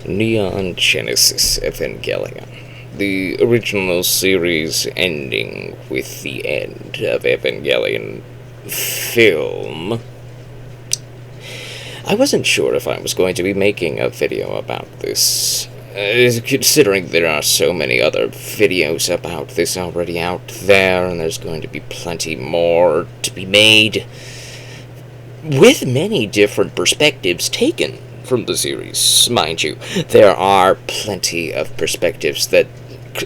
Neon Genesis Evangelion. The original series ending with the end of Evangelion film. I wasn't sure if I was going to be making a video about this, considering there are so many other videos about this already out there, and there's going to be plenty more to be made, with many different perspectives taken from the series, mind you. There are plenty of perspectives that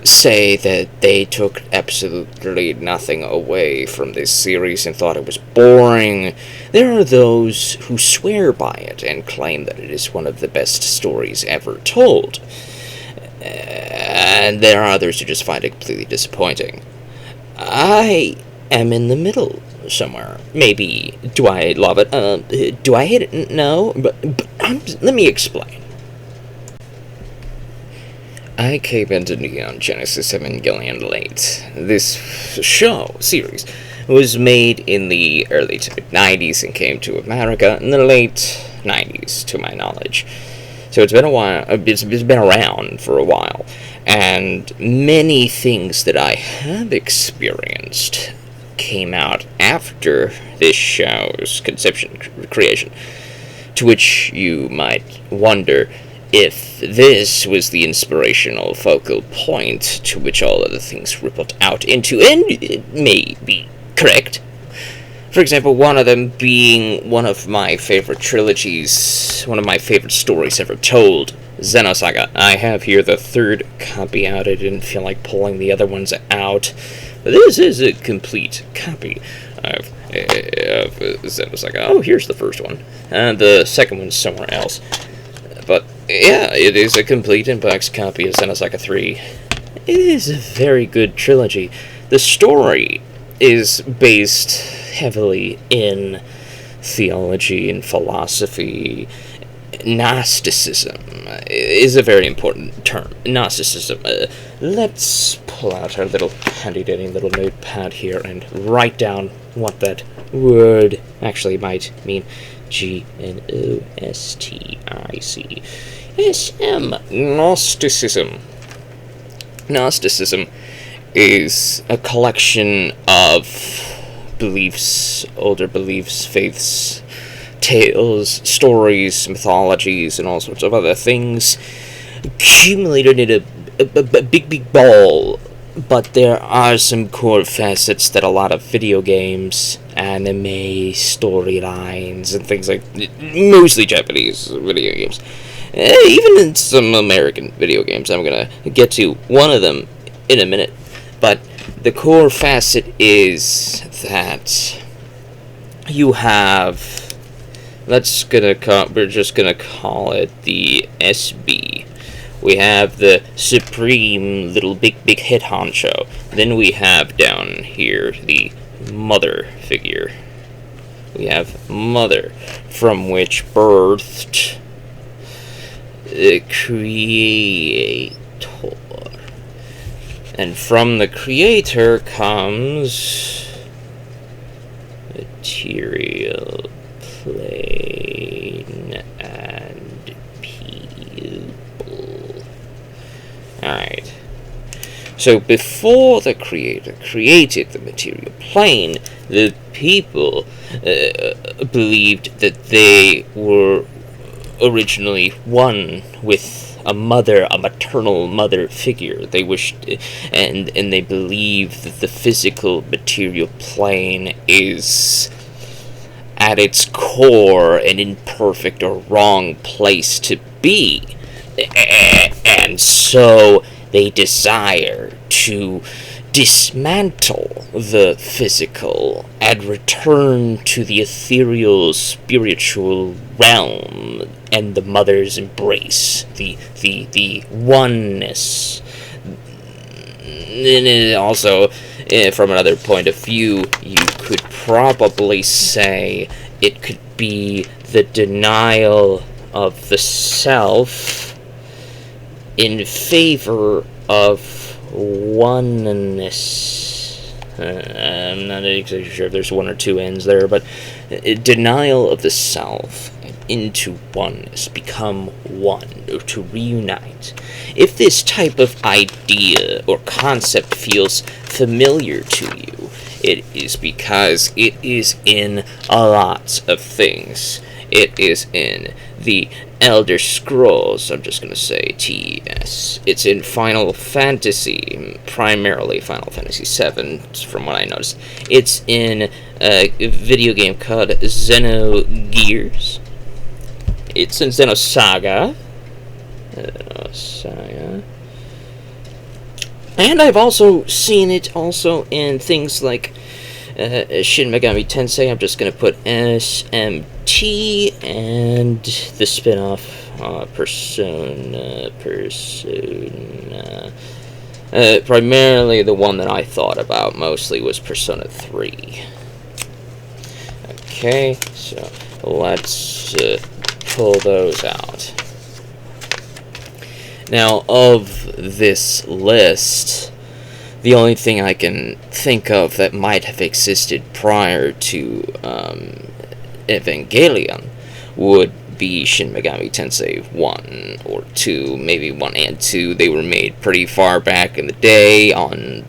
say that they took absolutely nothing away from this series and thought it was boring. There are those who swear by it and claim that it is one of the best stories ever told. And there are others who just find it completely disappointing. I am in the middle somewhere. Maybe. Do I love it? Do I hate it? No. But let me explain. I came into Neon Genesis Evangelion late. This series, was made in the early to mid-90s and came to America in the late 90s, to my knowledge. So it's been a while. It's been around for a while, and many things that I have experienced came out after this show's creation, to which you might wonder if this was the inspirational focal point to which all other things rippled out into, and it may be correct. For example, one of them being one of my favorite trilogies, one of my favorite stories ever told, Xenosaga. I have here the third copy out. I didn't feel like pulling the other ones out. But this is a complete copy of Xenosaga. Oh, here's the first one. And the second one's somewhere else. But yeah, it is a complete and box copy of Xenosaga 3. It is a very good trilogy. The story is based heavily in theology and philosophy. Gnosticism is a very important term. Gnosticism. Let's pull out our little handy-dandy little notepad here and write down what that word actually might mean. Gnosticism. Gnosticism. Gnosticism is a collection of beliefs, older beliefs, faiths, tales, stories, mythologies, and all sorts of other things accumulated in a big ball. But there are some core facets that a lot of video games, anime, storylines, and things like, mostly Japanese video games, even in some American video games. I'm gonna get to one of them in a minute. But the core facet is that you have, we're just gonna call it the SB. We have the supreme little big head honcho. Then we have down here the mother figure. We have mother, from which birthed the creator. And from the creator comes material plane and people. Alright. So before the creator created the material plane, the people believed that they were originally one with a maternal mother figure. They wished, and they believe that the physical material plane is at its core an imperfect or wrong place to be. And so they desire to dismantle the physical and return to the ethereal spiritual realm and the mother's embrace, the oneness. And also, from another point of view, you could probably say it could be the denial of the self in favor of oneness. I'm not exactly sure if there's one or two ends there, but denial of the self into oneness, become one, or to reunite. If this type of idea or concept feels familiar to you, it is because it is in a lot of things. It is in the Elder Scrolls, I'm just going to say TS. It's in Final Fantasy, primarily Final Fantasy VII, from what I noticed. It's in a video game called Xenogears. It's in Xenosaga. And I've also seen it also in things like Shin Megami Tensei. I'm just going to put SMT and the spin-off Persona. Primarily the one that I thought about mostly was Persona 3. Okay, so let's pull those out. Now, of this list, the only thing I can think of that might have existed prior to Evangelion would be Shin Megami Tensei 1 or 2, maybe 1 and 2. They were made pretty far back in the day on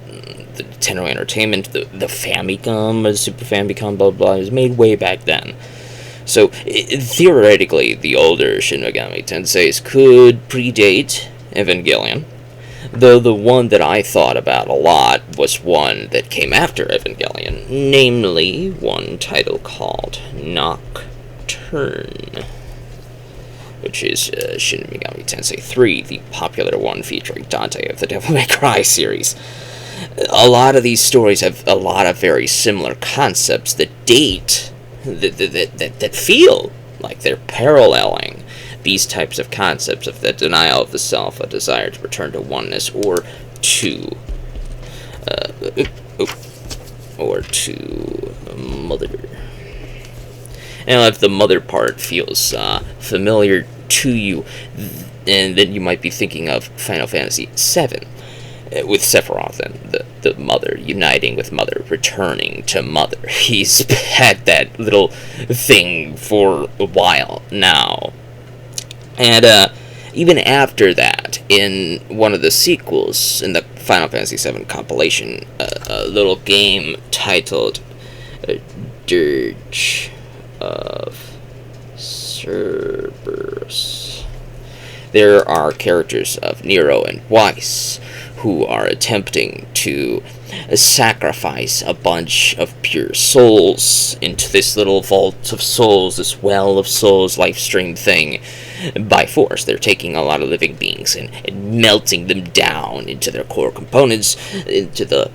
the Nintendo Entertainment, the Famicom, the Super Famicom, blah blah. It was made way back then. So, theoretically, the older Shin Megami Tenseis could predate Evangelion, though the one that I thought about a lot was one that came after Evangelion, namely one title called Nocturne, which is Shin Megami Tensei 3, the popular one featuring Dante of the Devil May Cry series. A lot of these stories have a lot of very similar concepts that date that feel like they're paralleling these types of concepts of the denial of the self, a desire to return to oneness, or to mother. Now, if the mother part feels familiar to you, and then you might be thinking of Final Fantasy VII. With Sephiroth and the mother uniting with mother, returning to mother. He's had that little thing for a while now. And even after that, in one of the sequels, in the Final Fantasy VII compilation, a little game titled Dirge of Cerberus, there are characters of Nero and Weiss who are attempting to sacrifice a bunch of pure souls into this little vault of souls, this well of souls life stream thing, by force. They're taking a lot of living beings and melting them down into their core components, into the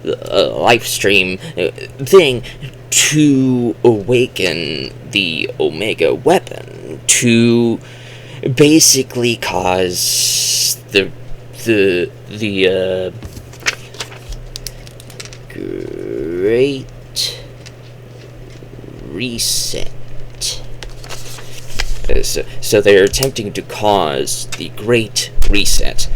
life stream thing, to awaken the Omega weapon, to basically cause the Great Reset. So they're attempting to cause the Great Reset,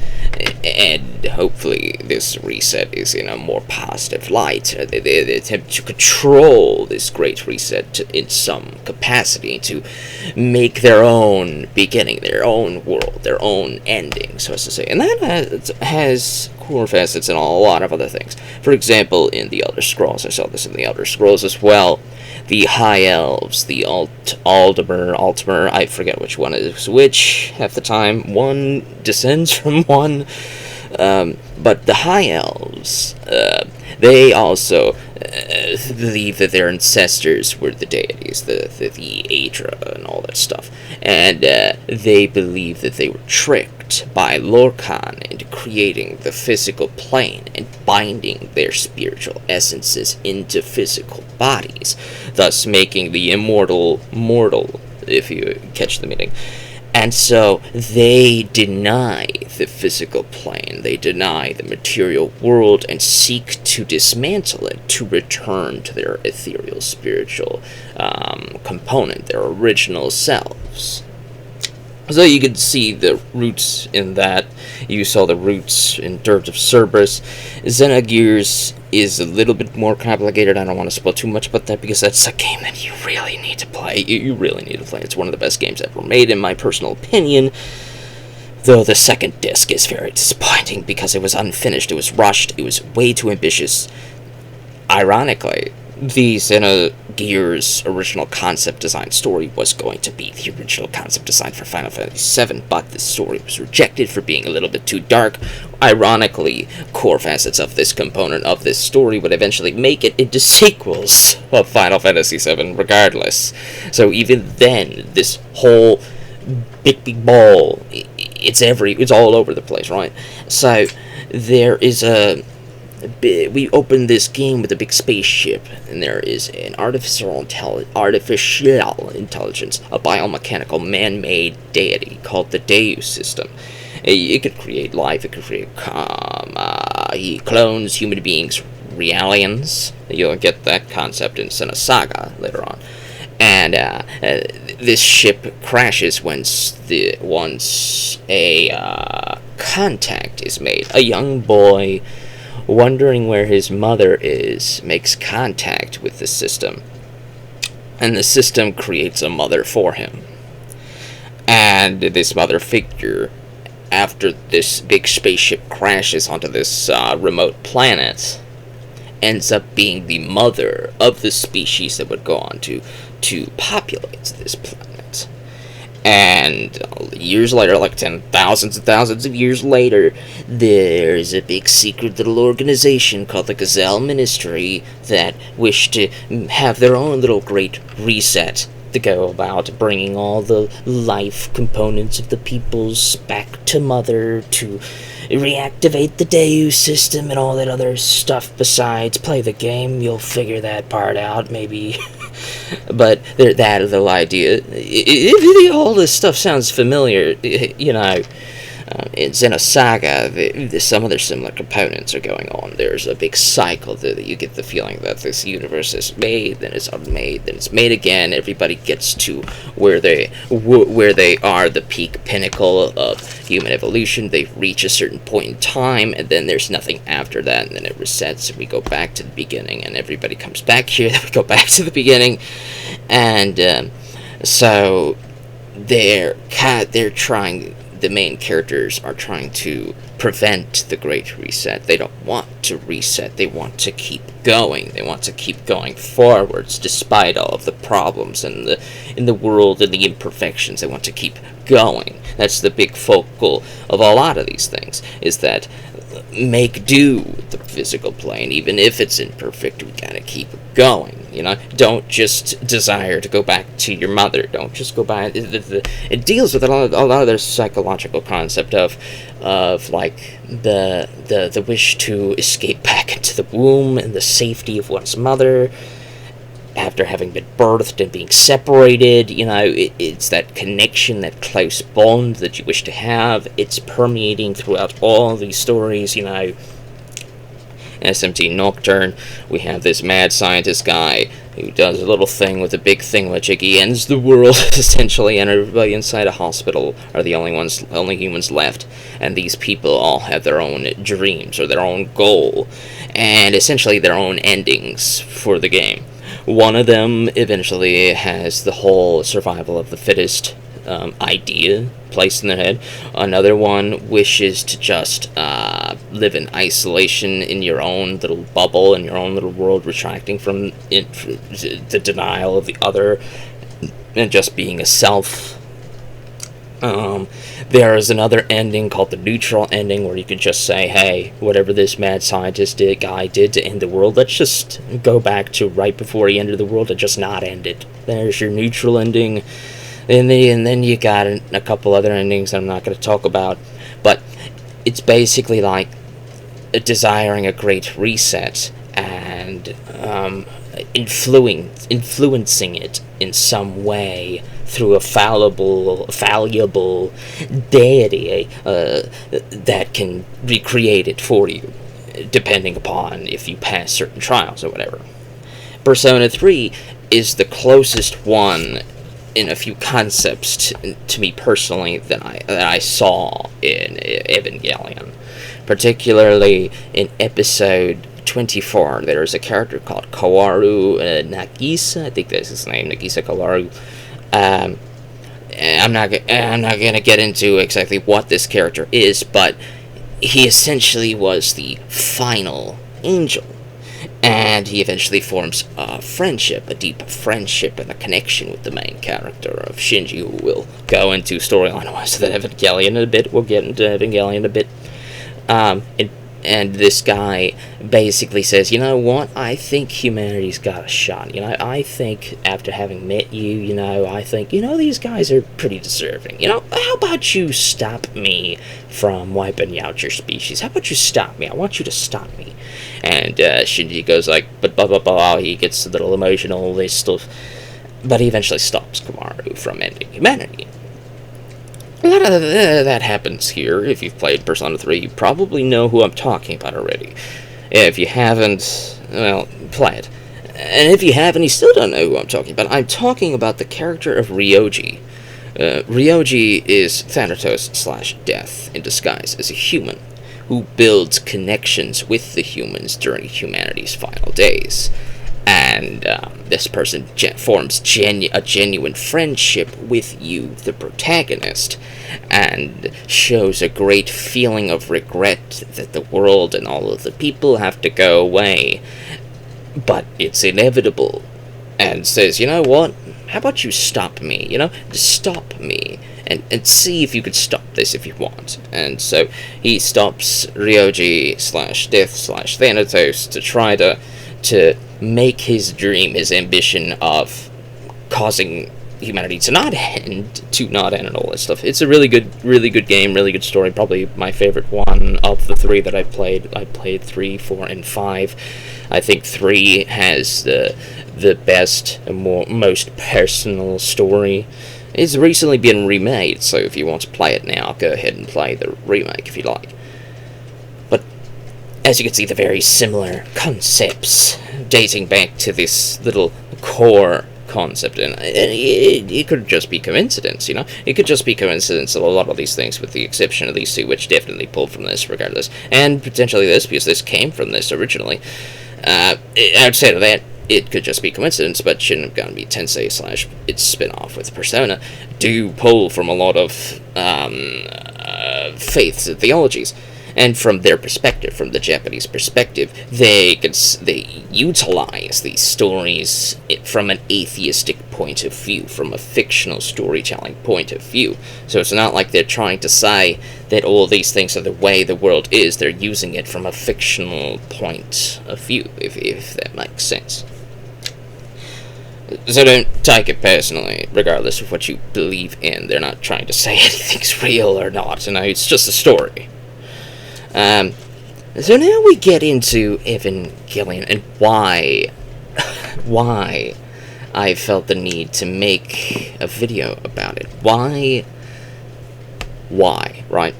and hopefully this reset is in a more positive light. They attempt to control this Great Reset in some capacity, to make their own beginning, their own world, their own ending, so as to say. And that has core facets and a lot of other things. For example, in the Elder Scrolls, I saw this in the Elder Scrolls as well, the High Elves, the Altimer, I forget which one is which half the time. One descends from one. But the High Elves, they also believe that their ancestors were the deities, the Aedra and all that stuff. And they believe that they were tricked by Lorcan into creating the physical plane and binding their spiritual essences into physical bodies, thus making the immortal mortal, if you catch the meaning. And so they deny the physical plane, they deny the material world, and seek to dismantle it to return to their ethereal spiritual component, their original selves. So you could see the roots in that. You saw the roots in Dirge of Cerberus. Xenogears is a little bit more complicated. I don't want to spoil too much about that because that's a game that you really need to play. You really need to play. It's one of the best games ever made, in my personal opinion. Though the second disc is very disappointing because it was unfinished, it was rushed, it was way too ambitious. Ironically, the Xenogears original concept design story was going to be the original concept design for Final Fantasy VII, but the story was rejected for being a little bit too dark. Ironically, core facets of this component of this story would eventually make it into sequels of Final Fantasy VII regardless. So even then, this whole big ball, it's all over the place, right? So there is we open this game with a big spaceship, and there is an artificial intelligence, a biomechanical man-made deity called the Deus system. It could create life, it could create he clones human beings, realians. You'll get that concept in Saga later on. And this ship crashes once a contact is made. A young boy, wondering where his mother is, makes contact with the system, and the system creates a mother for him. And this mother figure, after this big spaceship crashes onto this remote planet, ends up being the mother of the species that would go on to populate this planet. And years later, like thousands and thousands of years later, there's a big secret little organization called the Gazelle Ministry that wish to have their own little great reset to go about bringing all the life components of the peoples back to Mother, to reactivate the Deus system and all that other stuff besides. Play the game, you'll figure that part out, maybe. But that little idea, all this stuff sounds familiar, you know. In Xenosaga, some other similar components are going on. There's a big cycle that you get the feeling that this universe is made, then it's unmade, then it's made again. Everybody gets to where they are, the peak pinnacle of human evolution. They reach a certain point in time, and then there's nothing after that, and then it resets, and we go back to the beginning, and everybody comes back here, then we go back to the beginning, and so they're trying. The main characters are trying to prevent the Great Reset. They don't want to reset. They want to keep going. They want to keep going forwards despite all of the problems in the world and the imperfections. They want to keep going. That's the big focal of a lot of these things, is that make do with the physical plane. Even if it's imperfect, we gotta keep going. You know, don't just desire to go back to your mother. Don't just go back. It deals with a lot of their psychological concept of like the wish to escape back into the womb and the safety of one's mother after having been birthed and being separated. You know, it's that connection, that close bond that you wish to have. It's permeating throughout all these stories, you know. SMT Nocturne, we have this mad scientist guy who does a little thing with a big thingamajig. He ends the world, essentially, and everybody inside a hospital are the only humans left. And these people all have their own dreams, or their own goal, and essentially their own endings for the game. One of them eventually has the whole survival of the fittest idea placed in their head. Another one wishes to just live in isolation in your own little bubble, in your own little world, retracting from the denial of the other and just being a self. There is another ending called the neutral ending, where you could just say, hey, whatever this mad scientist guy did to end the world, let's just go back to right before he ended the world and just not end it. There's your neutral ending. And then you got a couple other endings I'm not going to talk about, but it's basically like desiring a great reset and influencing it in some way through a fallible deity that can recreate it for you, depending upon if you pass certain trials or whatever. Persona 3 is the closest one in a few concepts to me personally that I saw in Evangelion, particularly in episode 24, there's a character called Kawaru Nagisa. I think that's his name, Nagisa Kawaru. I'm not gonna get into exactly what this character is, but he essentially was the final angel, and he eventually forms a friendship, a deep friendship and a connection with the main character of Shinji, who will go into storyline-wise that Evangelion in a bit. We'll get into Evangelion in a bit. And this guy basically says, you know what, I think humanity's got a shot. I think after having met you, I think, these guys are pretty deserving. How about you stop me from wiping out your species? How about you stop me? I want you to stop me. And Shinji goes like, but blah, blah, blah. He gets a little emotional, this stuff. But he eventually stops Komaru from ending humanity. A lot of that happens here. If you've played Persona 3, you probably know who I'm talking about already. If you haven't, well, play it. And if you haven't, you still don't know who I'm talking about. I'm talking about the character of Ryoji. Ryoji is Thanatos/Death in disguise as a human who builds connections with the humans during humanity's final days. And this person forms a genuine friendship with you, the protagonist, and shows a great feeling of regret that the world and all of the people have to go away. But it's inevitable. And says, you know what? How about you stop me? Stop me. And see if you could stop this if you want. And so he stops Ryoji/Death/Thanatos to try to make his dream, his ambition of causing humanity to not end, and all that stuff. It's a really good game, really good story. Probably my favorite one of the three that I played. I played 3, 4, and 5. I think 3 has the best and most personal story. It's recently been remade, so if you want to play it now, go ahead and play the remake if you like. But as you can see, the very similar concepts dating back to this little core concept, and it could just be coincidence, It could just be coincidence of a lot of these things, with the exception of these two, which definitely pulled from this regardless, and potentially this, because this came from this originally. Outside of that, it could just be coincidence, but Shin Megami Tensei / its spin-off with Persona do pull from a lot of faiths and theologies. And from their perspective, from the Japanese perspective, they utilize these stories from an atheistic point of view, from a fictional storytelling point of view. So it's not like they're trying to say that all these things are the way the world is. They're using it from a fictional point of view, if that makes sense. So don't take it personally, regardless of what you believe in. They're not trying to say anything's real or not. It's just a story. So now we get into Evangelion and why I felt the need to make a video about it. Why, right?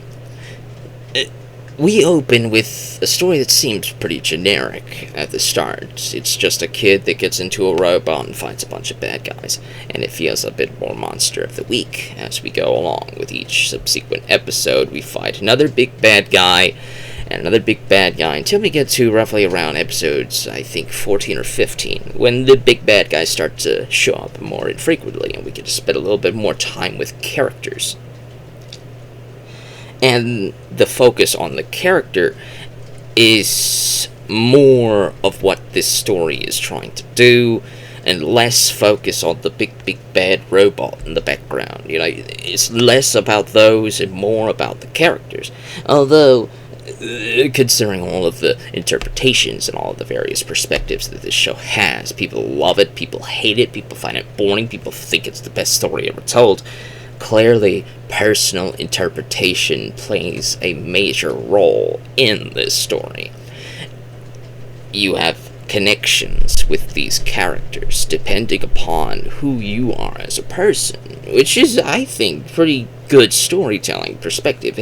We open with a story that seems pretty generic at the start. It's just a kid that gets into a robot and fights a bunch of bad guys, and it feels a bit more Monster of the Week as we go along. With each subsequent episode, we fight another big bad guy, and another big bad guy, until we get to roughly around episodes, I think, 14 or 15, when the big bad guys start to show up more infrequently, and we get to spend a little bit more time with characters. And the focus on the character is more of what this story is trying to do, and less focus on the big bad robot in the background. It's less about those and more about the characters. Although, considering all of the interpretations and all of the various perspectives that this show has, people love it, people hate it, people find it boring, people think it's the best story ever told. Clearly, personal interpretation plays a major role in this story. You have connections with these characters depending upon who you are as a person, which is, I think, pretty good storytelling perspective.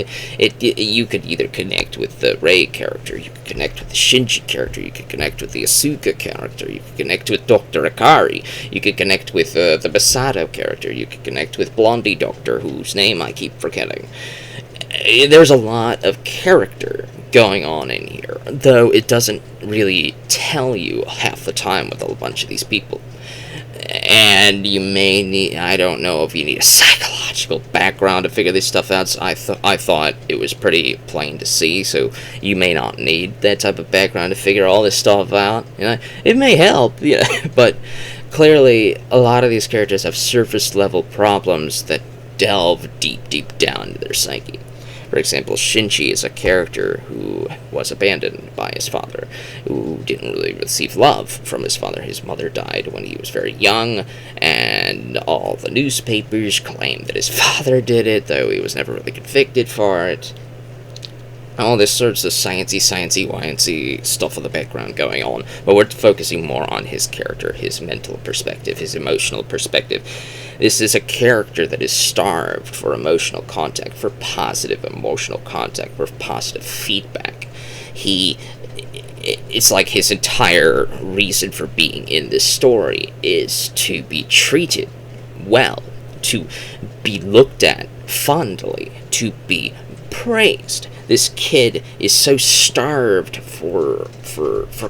You could either connect with the Rei character, you could connect with the Shinji character, you could connect with the Asuka character, you could connect with Dr. Akari, you could connect with the Masato character, you could connect with Blondie Doctor, whose name I keep forgetting. There's a lot of character going on in here, though it doesn't really tell you half the time with a bunch of these people. And you may need, I don't know if you need a psychological background to figure this stuff out. So I thought it was pretty plain to see, so you may not need that type of background to figure all this stuff out. It may help, but clearly a lot of these characters have surface level problems that delve deep down into their psyche. For example, Shinji is a character who was abandoned by his father, who didn't really receive love from his father. His mother died when he was very young, and all the newspapers claimed that his father did it, though he was never really convicted for it. All this sorts of sciencey, wyancy stuff in the background going on, but we're focusing more on his character, his mental perspective, his emotional perspective. This is a character that is starved for emotional contact, for positive emotional contact, for positive feedback. It's like his entire reason for being in this story is to be treated well, to be looked at fondly, to be praised. This kid is so starved for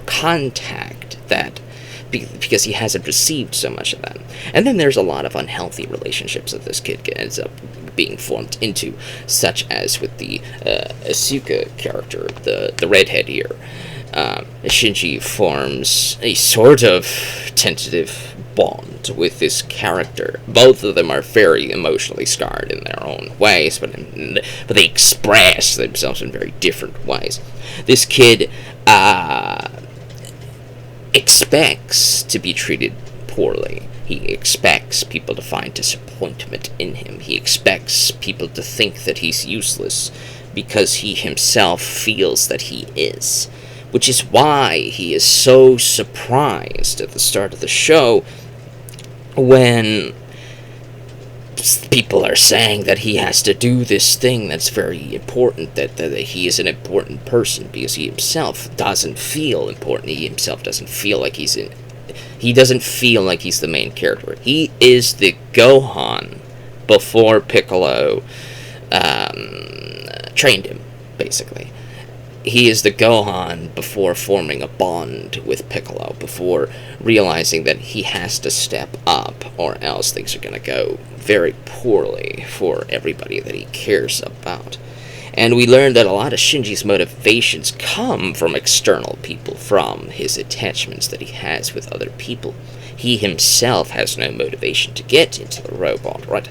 contact that because he hasn't received so much of that. And then there's a lot of unhealthy relationships that this kid ends up being formed into, such as with the Asuka character, the redhead here. Shinji forms a sort of tentative bond with this character. Both of them are very emotionally scarred in their own ways, but they express themselves in very different ways. This kid expects to be treated poorly. He expects people to find disappointment in him. He expects people to think that he's useless because he himself feels that he is. Which is why he is so surprised at the start of the show when people are saying that he has to do this thing that's very important, that he is an important person, because he himself doesn't feel important. He himself doesn't feel like he doesn't feel like he's the main character. He is the Gohan before Piccolo trained him, basically. He is the Gohan before forming a bond with Piccolo, before realizing that he has to step up or else things are going to go very poorly for everybody that he cares about. And we learned that a lot of Shinji's motivations come from external people, from his attachments that he has with other people. He himself has no motivation to get into the robot, right?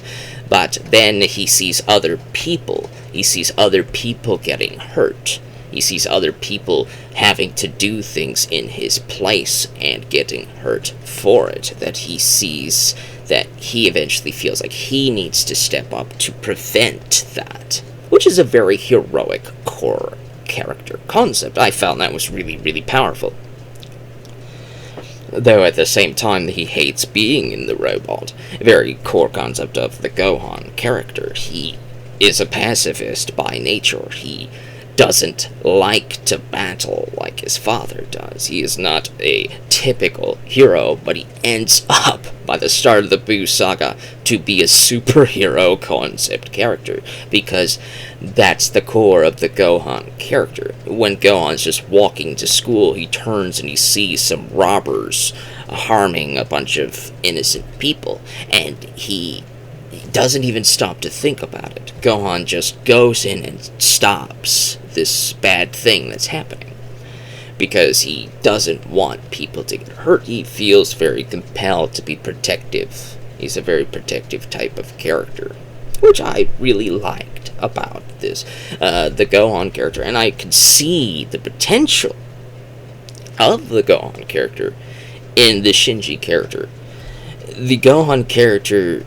But then he sees other people. He sees other people getting hurt. He sees other people having to do things in his place and getting hurt for it, that he sees that he eventually feels like he needs to step up to prevent that, which is a very heroic core character concept. I found that was really, really powerful. Though at the same time he hates being in the robot, a very core concept of the Gohan character. He is a pacifist by nature. He doesn't like to battle like his father does. He is not a typical hero, but he ends up, by the start of the Buu saga, to be a superhero concept character, because that's the core of the Gohan character. When Gohan's just walking to school, he turns and he sees some robbers harming a bunch of innocent people, and he doesn't even stop to think about it. Gohan just goes in and stops this bad thing that's happening, because he doesn't want people to get hurt. He feels very compelled to be protective. He's a very protective type of character, which I really liked about this, the Gohan character, and I could see the potential of the Gohan character in the Shinji character. The Gohan character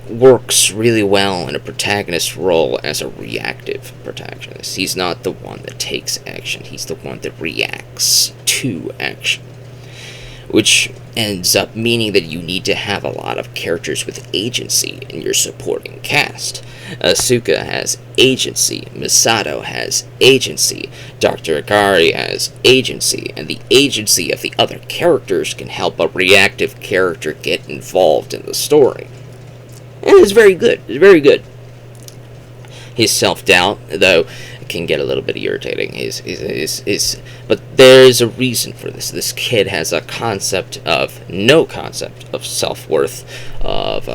works really well in a protagonist role as a reactive protagonist. He's not the one that takes action, he's the one that reacts to action. Which ends up meaning that you need to have a lot of characters with agency in your supporting cast. Asuka has agency, Misato has agency, Dr. Akari has agency, and the agency of the other characters can help a reactive character get involved in the story. And it's very good. It's very good. His self-doubt, though, can get a little bit irritating. But there's a reason for this. This kid has no concept of self-worth, of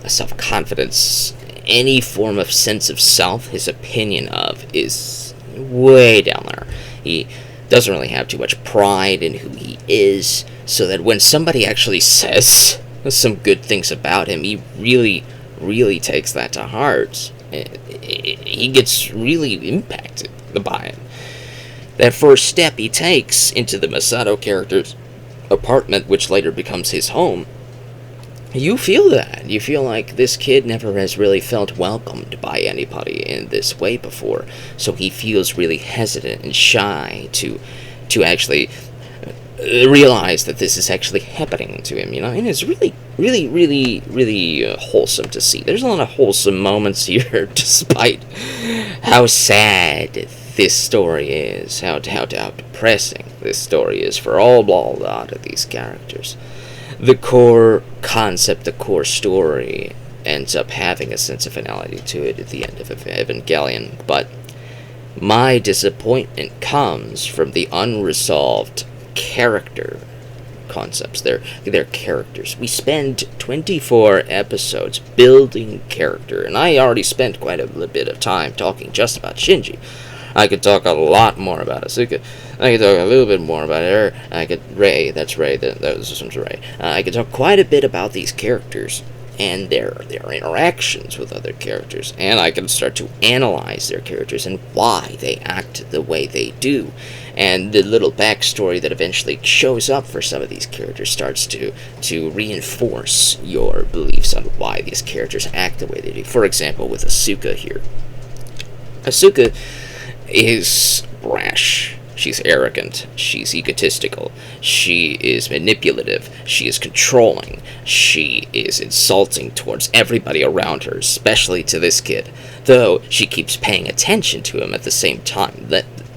self-confidence, any form of sense of self. His opinion of is way down there. He doesn't really have too much pride in who he is, so that when somebody actually says some good things about him, he really takes that to heart. He gets really impacted by it. That first step he takes into the Masato character's apartment, which later becomes his home, you feel that. You feel like this kid never has really felt welcomed by anybody in this way before, so he feels really hesitant and shy to actually realize that this is actually happening to him, and it's really wholesome to see. There's a lot of wholesome moments here, despite how sad this story is, how depressing this story is for all of these characters. The core concept, the core story, ends up having a sense of finality to it at the end of Evangelion, but my disappointment comes from the unresolved character concepts. They're characters. We spend 24 episodes building character, and I already spent quite a bit of time talking just about Shinji. I could talk a lot more about Asuka. I could talk a little bit more about her. Rei, that's Rei, that was Rei. I could talk quite a bit about these characters and their interactions with other characters, and I can start to analyze their characters and why they act the way they do, and the little backstory that eventually shows up for some of these characters starts to reinforce your beliefs on why these characters act the way they do. For example, with Asuka here. Asuka is brash. She's arrogant. She's egotistical. She is manipulative. She is controlling. She is insulting towards everybody around her, especially to this kid. Though she keeps paying attention to him at the same time.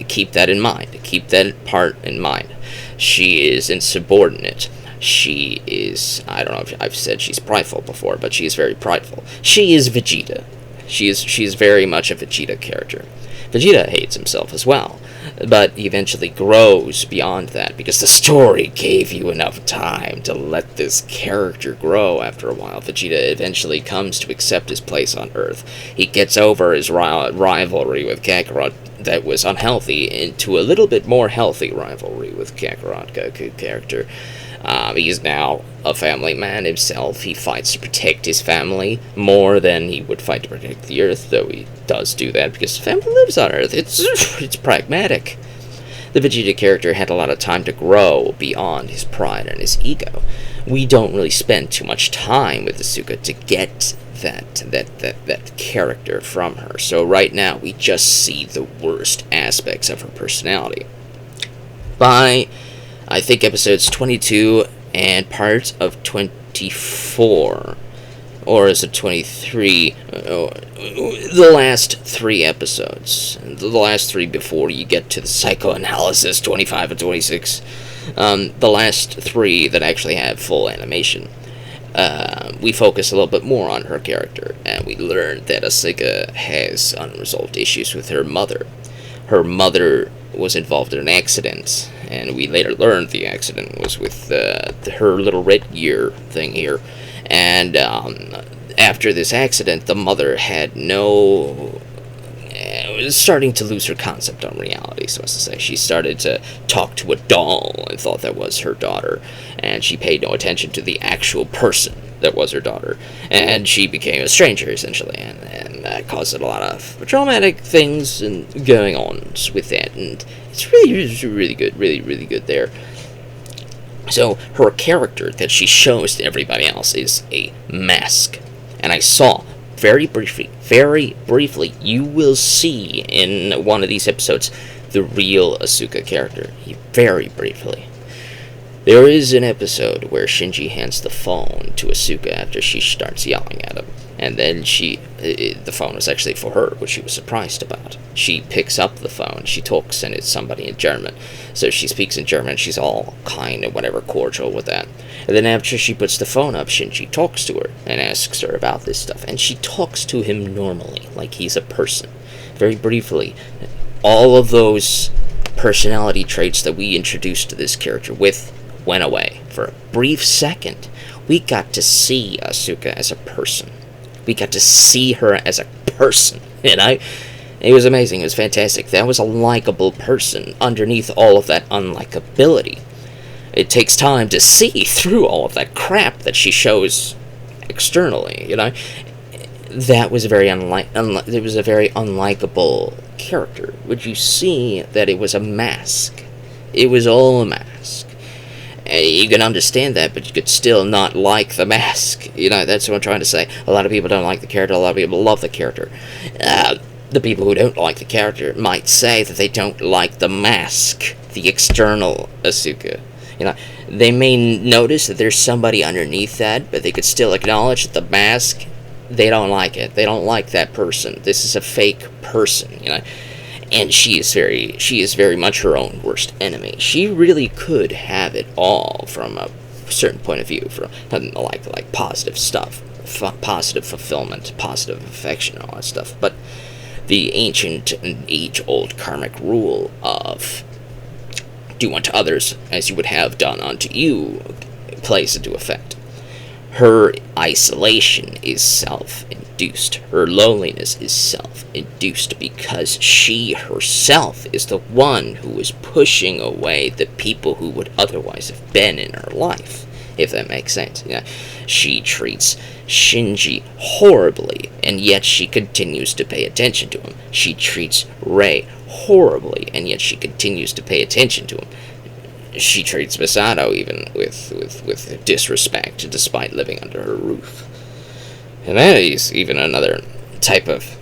Keep that in mind. Keep that part in mind. She is insubordinate. She is, I don't know if I've said she's prideful before, but she is very prideful. She is Vegeta. She is very much a Vegeta character. Vegeta hates himself as well, but he eventually grows beyond that because the story gave you enough time to let this character grow after a while. Vegeta eventually comes to accept his place on Earth. He gets over his rivalry with Kakarot that was unhealthy into a little bit more healthy rivalry with Kakarot, Goku character. He's now a family man himself. He fights to protect his family more than he would fight to protect the Earth, though he does do that because the family lives on Earth. It's pragmatic. The Vegeta character had a lot of time to grow beyond his pride and his ego. We don't really spend too much time with Asuka to get that character from her. So right now we just see the worst aspects of her personality. By I think episodes 22 and parts of 24, or is it 23? The last 3 episodes. The last 3 before you get to the psychoanalysis, 25 and 26. The last 3 that actually have full animation. We focus a little bit more on her character, and we learn that Asuka has unresolved issues with her mother. Her mother was involved in an accident, and we later learned the accident was with her little red gear thing here. And after this accident, the mother had was starting to lose her concept on reality, so as to say. She started to talk to a doll and thought that was her daughter, and she paid no attention to the actual person that was her daughter, and she became a stranger, essentially, and that caused a lot of traumatic things and going on with that, and it's really good, really good there. So, her character that she shows to everybody else is a mask, and I saw very briefly, you will see in one of these episodes the real Asuka character, very briefly. There is an episode where Shinji hands the phone to Asuka after she starts yelling at him, and then the phone was actually for her, which she was surprised about. She picks up the phone, she talks, and it's somebody in German, so she speaks in German, she's all kind of whatever cordial with that. And then after she puts the phone up, Shinji talks to her and asks her about this stuff, and she talks to him normally, like he's a person. Very briefly, all of those personality traits that we introduced to this character with went away. For a brief second, we got to see Asuka as a person. We got to see her as a person, It was amazing. It was fantastic. That was a likable person underneath all of that unlikability. It takes time to see through all of that crap that she shows externally, That was a very it was a very unlikable character. Would you see that it was a mask? It was all a mask. You can understand that, but you could still not like the mask. That's what I'm trying to say. A lot of people don't like the character. A lot of people love the character. The people who don't like the character might say that they don't like the mask, the external Asuka. They may notice that there's somebody underneath that, but they could still acknowledge that the mask, they don't like it. They don't like that person. This is a fake person, And she is very much her own worst enemy. She really could have it all from a certain point of view, from like positive stuff, positive fulfillment, positive affection, all that stuff. But the ancient and age-old karmic rule of do unto others as you would have done unto you plays into effect. Her isolation is self-induced. Her loneliness is self-induced because she herself is the one who is pushing away the people who would otherwise have been in her life, if that makes sense. She treats Shinji horribly, and yet she continues to pay attention to him. She treats Rei horribly, and yet she continues to pay attention to him. She treats Misato even with disrespect, despite living under her roof. And that is even another type of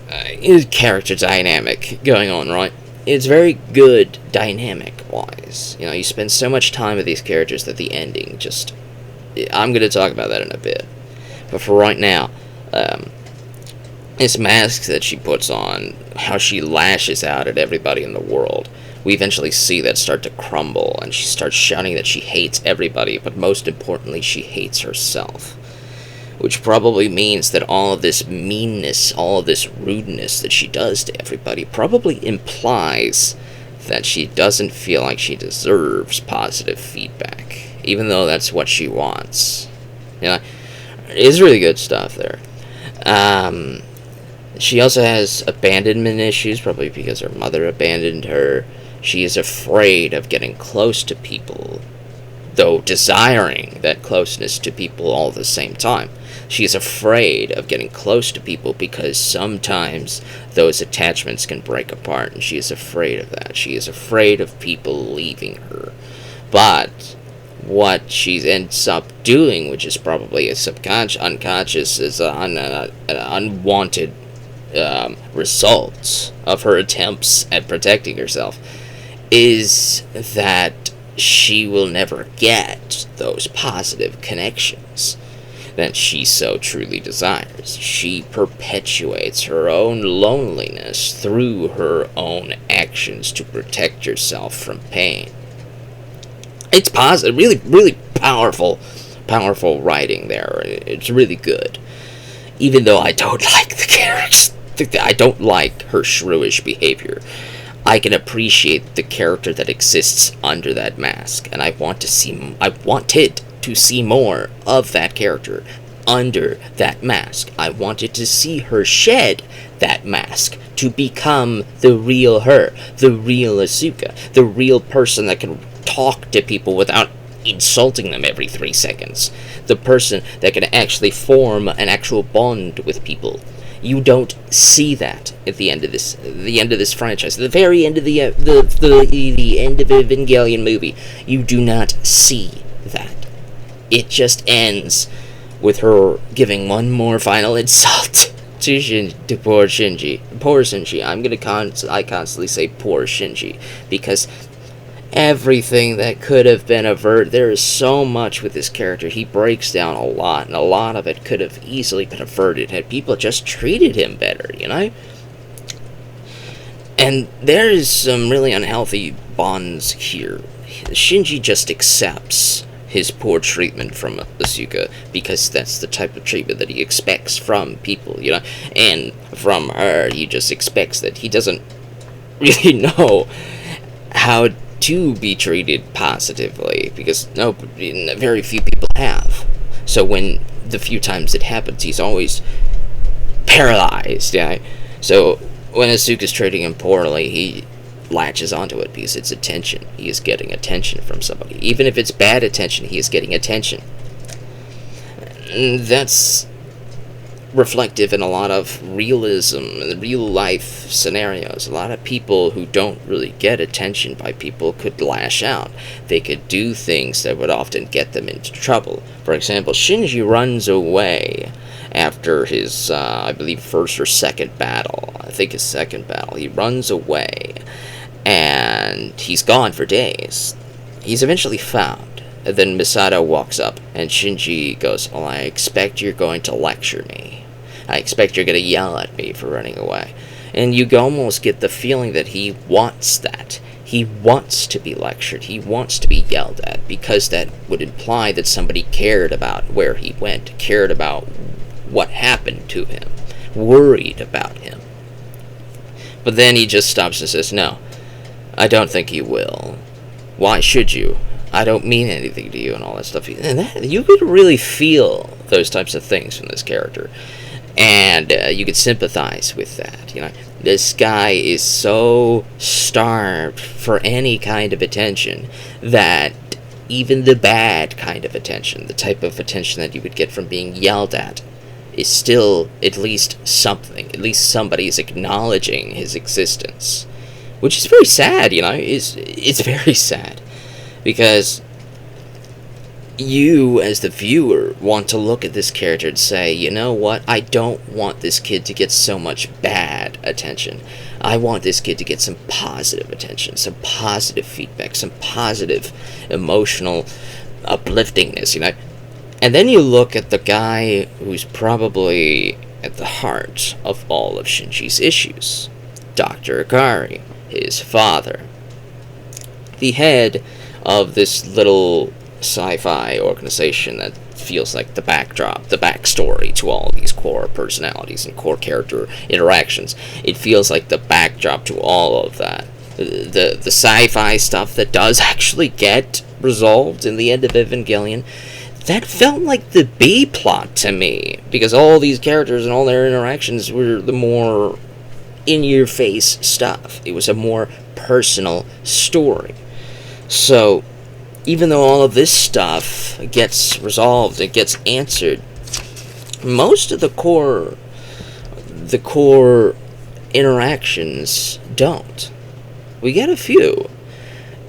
character dynamic going on, right? It's very good dynamic-wise. You spend so much time with these characters that the ending just... I'm going to talk about that in a bit. But for right now, this mask that she puts on, how she lashes out at everybody in the world, we eventually see that start to crumble, and she starts shouting that she hates everybody, but most importantly, she hates herself. Which probably means that all of this meanness, all of this rudeness that she does to everybody probably implies that she doesn't feel like she deserves positive feedback, even though that's what she wants. It's really good stuff there. She also has abandonment issues, probably because her mother abandoned her. She is afraid of getting close to people, though desiring that closeness to people all at the same time. She is afraid of getting close to people because sometimes those attachments can break apart, and she is afraid of that. She is afraid of people leaving her. But what she ends up doing, which is probably a unconscious, is an unwanted results of her attempts at protecting herself, is that she will never get those positive connections that she so truly desires. She perpetuates her own loneliness through her own actions to protect herself from pain. It's positive, really, really powerful writing there. It's really good. Even though I don't like the characters, I don't like her shrewish behavior. I can appreciate the character that exists under that mask, and I wanted to see more of that character under that mask. I wanted to see her shed that mask to become the real her, the real Asuka, the real person that can talk to people without insulting them every 3 seconds, the person that can actually form an actual bond with people. You don't see that at the end of this franchise. At the very end of the end of Evangelion movie, you do not see that. It just ends with her giving one more final insult to poor Shinji. Poor Shinji. I constantly say poor Shinji because everything that could have been averted. There is so much with this character. He breaks down a lot, and a lot of it could have easily been averted had people just treated him better, And there is some really unhealthy bonds here. Shinji just accepts his poor treatment from Asuka because that's the type of treatment that he expects from people, And from her, he just expects that he doesn't really know how to be treated positively, because no, very few people have. So when the few times it happens, he's always paralyzed. Yeah. So when Asuka's treating him poorly, he latches onto it because it's attention. He is getting attention from somebody. Even if it's bad attention, he is getting attention. And that's reflective in a lot of realism and real life scenarios. A lot of people who don't really get attention by people could lash out. They could do things that would often get them into trouble. For example, Shinji runs away after his, I believe, first or second battle. I think his second battle. He runs away, and he's gone for days. He's eventually found. And then Misato walks up, and Shinji goes, "Well, I expect you're going to lecture me. I expect you're going to yell at me for running away." And you almost get the feeling that he wants that. He wants to be lectured. He wants to be yelled at, because that would imply that somebody cared about where he went, cared about what happened to him, worried about him. But then he just stops and says, "No, I don't think you will. Why should you? I don't mean anything to you," and all that stuff. And that, you could really feel those types of things from this character. And you could sympathize with that. You know, this guy is so starved for any kind of attention that even the bad kind of attention, the type of attention that you would get from being yelled at, is still at least something. At least somebody is acknowledging his existence, which is very sad. You know, it's very sad, because you, as the viewer, want to look at this character and say, you know what, I don't want this kid to get so much bad attention. I want this kid to get some positive attention, some positive feedback, some positive emotional upliftingness, you know. And then you look at the guy who's probably at the heart of all of Shinji's issues, Dr. Akari, his father, the head of this little sci-fi organization that feels like the backdrop, the backstory to all these core personalities and core character interactions. It feels like the backdrop to all of that. The sci-fi stuff that does actually get resolved in the end of Evangelion, that felt like the B plot to me, because all these characters and all their interactions were the more in-your-face stuff. It was a more personal story. So even though all of this stuff gets resolved, it gets answered, most of the core interactions don't. We get a few.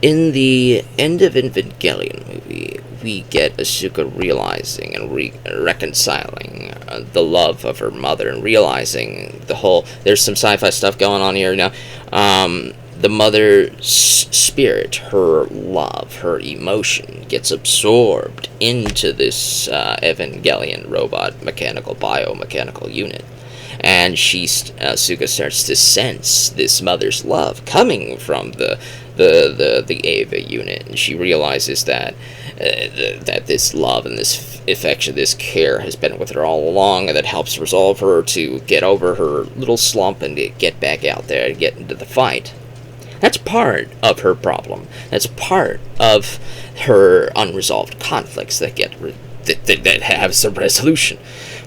In the end of Evangelion movie, we get Asuka realizing and reconciling the love of her mother, and realizing the whole, there's some sci-fi stuff going on here now. The mother's spirit, her love, her emotion gets absorbed into this Evangelion robot biomechanical unit. And Asuka starts to sense this mother's love coming from the Eva unit. And she realizes that that this love and this affection, this care has been with her all along, and that helps resolve her to get over her little slump and to get back out there and get into the fight. That's part of her problem. That's part of her unresolved conflicts that that have some resolution.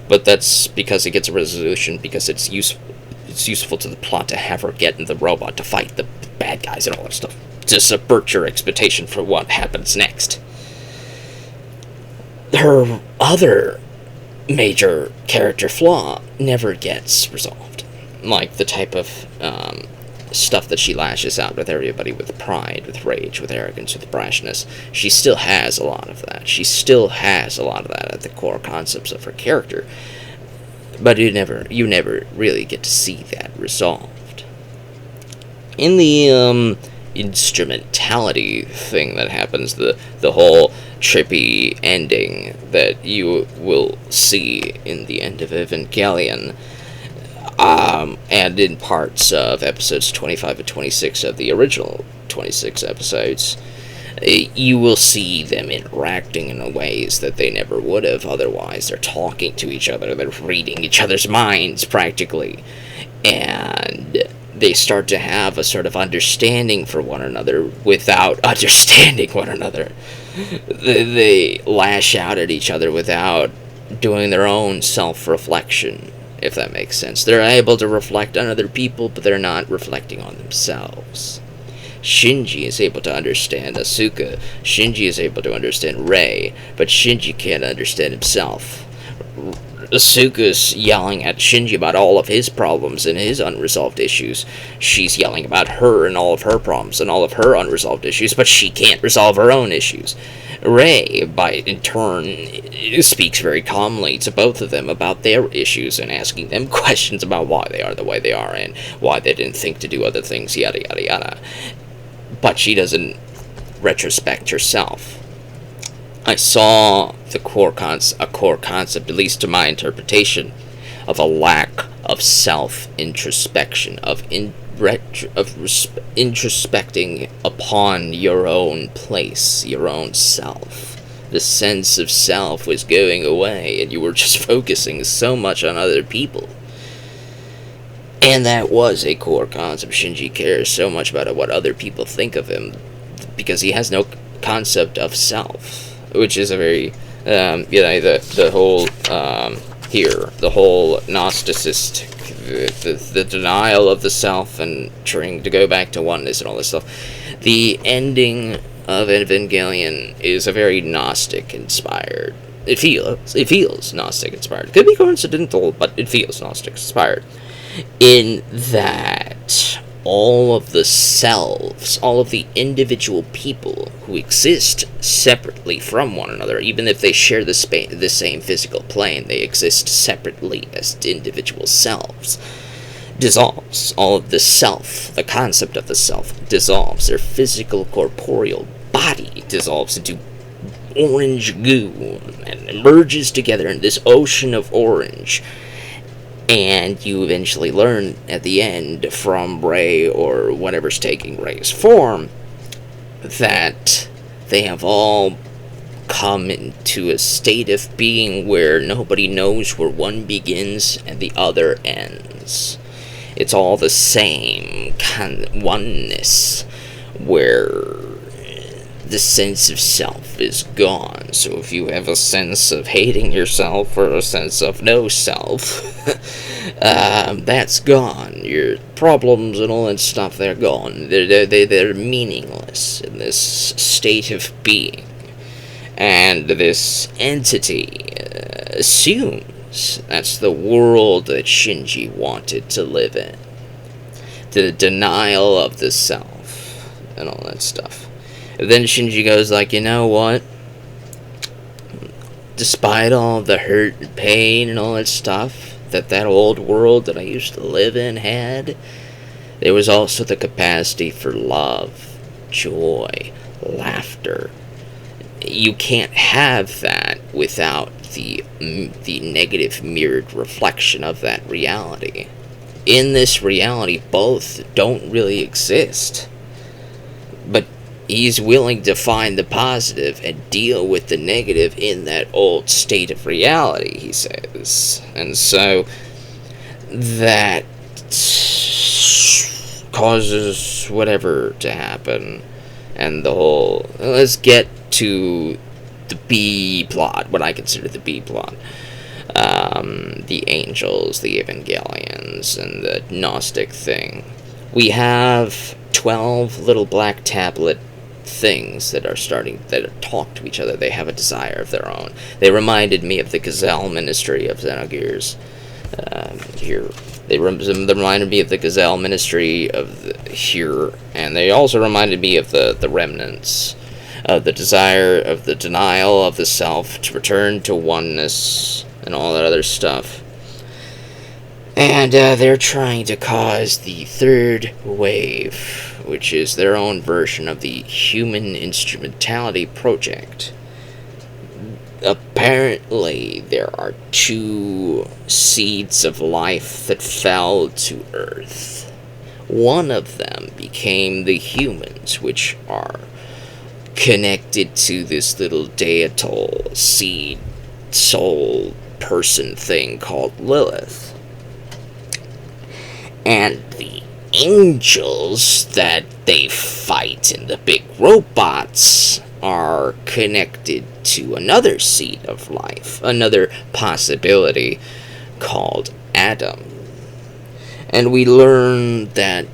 But that's because it gets a resolution because it's useful to the plot to have her get in the robot to fight the bad guys and all that stuff, to subvert your expectation for what happens next. Her other major character flaw never gets resolved, like the type of stuff that she lashes out with everybody with pride, with rage, with arrogance, with brashness. She still has a lot of that. She still has a lot of that at the core concepts of her character. But you never really get to see that resolved. In the instrumentality thing that happens, the whole trippy ending that you will see in the end of Evangelion, and in parts of episodes 25 and 26 of the original 26 episodes, you will see them interacting in ways that they never would have otherwise. They're talking to each other, they're reading each other's minds, practically. And they start to have a sort of understanding for one another without understanding one another. They lash out at each other without doing their own self-reflection, if that makes sense. They're able to reflect on other people, but they're not reflecting on themselves. Shinji is able to understand Asuka. Shinji is able to understand Rei, but Shinji can't understand himself. Asuka's yelling at Shinji about all of his problems and his unresolved issues. She's yelling about her and all of her problems and all of her unresolved issues, but she can't resolve her own issues. Rei, in turn, speaks very calmly to both of them about their issues and asking them questions about why they are the way they are and why they didn't think to do other things, yada yada yada. But she doesn't retrospect herself. I saw a core concept, at least to my interpretation, of a lack of self-introspection, of introspecting upon your own place, your own self. The sense of self was going away, and you were just focusing so much on other people. And that was a core concept. Shinji cares so much about what other people think of him, because he has no concept of self. Which is a very, the whole, the whole Gnosticist, the denial of the self and trying to go back to oneness and all this stuff. The ending of Evangelion is a very Gnostic-inspired. It feels Gnostic-inspired. Could be coincidental, but it feels Gnostic-inspired. In that all of the selves, all of the individual people who exist separately from one another, even if they share the same physical plane, they exist separately as individual selves, dissolves. All of the self, the concept of the self, dissolves. Their physical, corporeal body dissolves into orange goo and merges together in this ocean of orange. And you eventually learn at the end from Rei, or whatever's taking Rei's form, that they have all come into a state of being where nobody knows where one begins and the other ends. It's all the same kind of oneness, where the sense of self is gone. So if you have a sense of hating yourself or a sense of no self, that's gone. Your problems and all that stuff, they're gone. They're meaningless in this state of being. And this entity assumes that's the world that Shinji wanted to live in. The denial of the self and all that stuff. Then Shinji goes like, you know what? Despite all the hurt and pain and all that stuff that old world that I used to live in had, there was also the capacity for love, joy, laughter. You can't have that without the negative mirrored reflection of that reality. In this reality, both don't really exist. But he's willing to find the positive and deal with the negative in that old state of reality, he says. And so that causes whatever to happen. And the whole... Let's get to the B plot, what I consider the B plot. The angels, the Evangelions, and the Gnostic thing. We have 12 little black tablet things that talk to each other. They have a desire of their own. They reminded me of the Gazelle Ministry of Xenogears. They reminded me of the Gazelle Ministry of here, and they also reminded me of the remnants of the desire, of the denial of the self to return to oneness and all that other stuff. And they're trying to cause the third wave, which is their own version of the Human Instrumentality Project. Apparently, there are 2 seeds of life that fell to Earth. One of them became the humans, which are connected to this little deital seed soul person thing called Lilith. And the angels that they fight in the big robots are connected to another seed of life, another possibility called Adam. And we learn that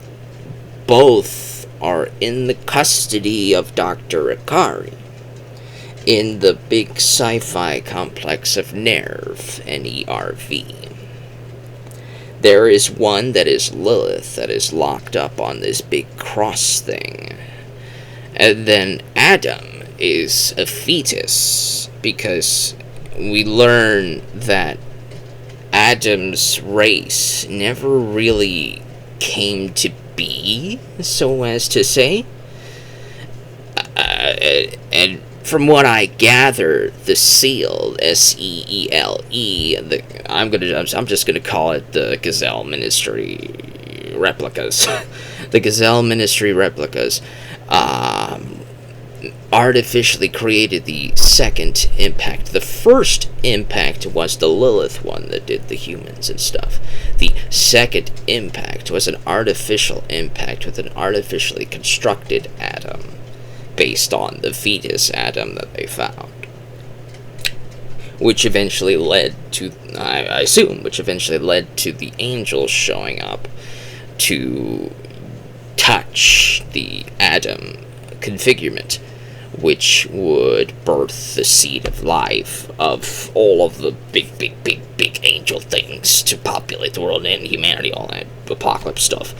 both are in the custody of Dr. Ikari in the big sci-fi complex of Nerve, N-E-R-V. There is one that is Lilith that is locked up on this big cross thing. And then Adam is a fetus, because we learn that Adam's race never really came to be, so as to say. And from what I gather, the seal, S-E-E-L-E, I'm just gonna call it the Gazelle Ministry replicas. The Gazelle Ministry replicas artificially created the second impact. The first impact was the Lilith one that did the humans and stuff. The second impact was an artificial impact with an artificially constructed Adam, based on the fetus Adam that they found. Which eventually led to, I assume, the angels showing up to touch the Adam configurement, which would birth the seed of life of all of the big angel things to populate the world and humanity, all that apocalypse stuff.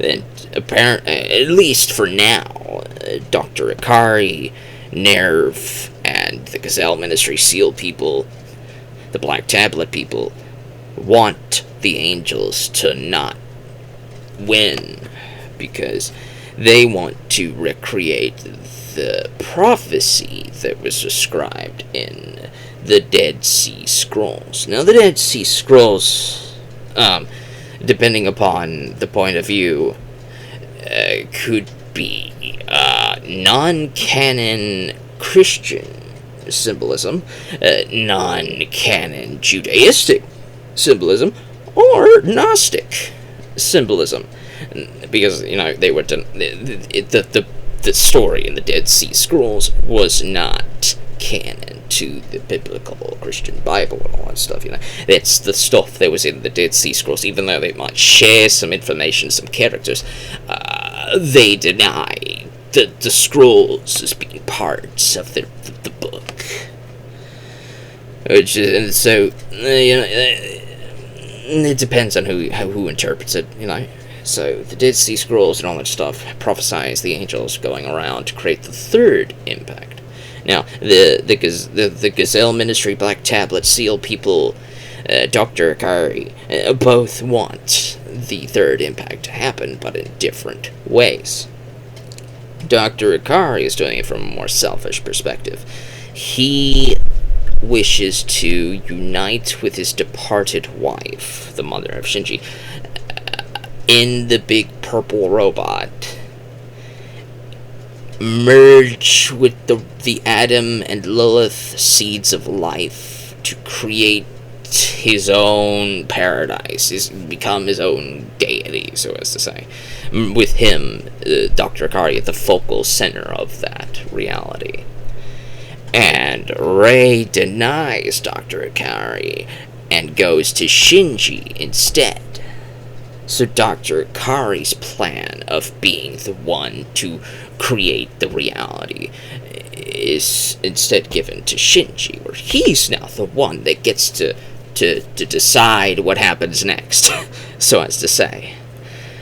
And apparently, at least for now, Dr. Ikari, Nerve, and the Gazelle Ministry Seal people, the Black Tablet people, want the angels to not win, because they want to recreate the prophecy that was described in the Dead Sea Scrolls. Now, the Dead Sea Scrolls, depending upon the point of view, could be non-canon Christian symbolism, non-canon Judaistic symbolism, or Gnostic symbolism. Because, they were the story in the Dead Sea Scrolls was not canon to the biblical Christian Bible and all that stuff. That's the stuff that was in the Dead Sea Scrolls. Even though they might share some information, some characters, they deny the scrolls as being parts of the book. And so, it depends on who interprets it. So the Dead Sea Scrolls and all that stuff prophesies the angels going around to create the third impact. Now, the Gazelle Ministry, Black Tablet, Seal people, Dr. Ikari, both want the third impact to happen, but in different ways. Dr. Ikari is doing it from a more selfish perspective. He wishes to unite with his departed wife, the mother of Shinji, in the big purple robot, merge with the Adam and Lilith seeds of life to create his own paradise, become his own deity, so as to say, with him, Dr. Ikari, at the focal center of that reality. And Rei denies Dr. Ikari and goes to Shinji instead. So Dr. Ikari's plan of being the one to create the reality is instead given to Shinji, where he's now the one that gets to decide what happens next, so as to say.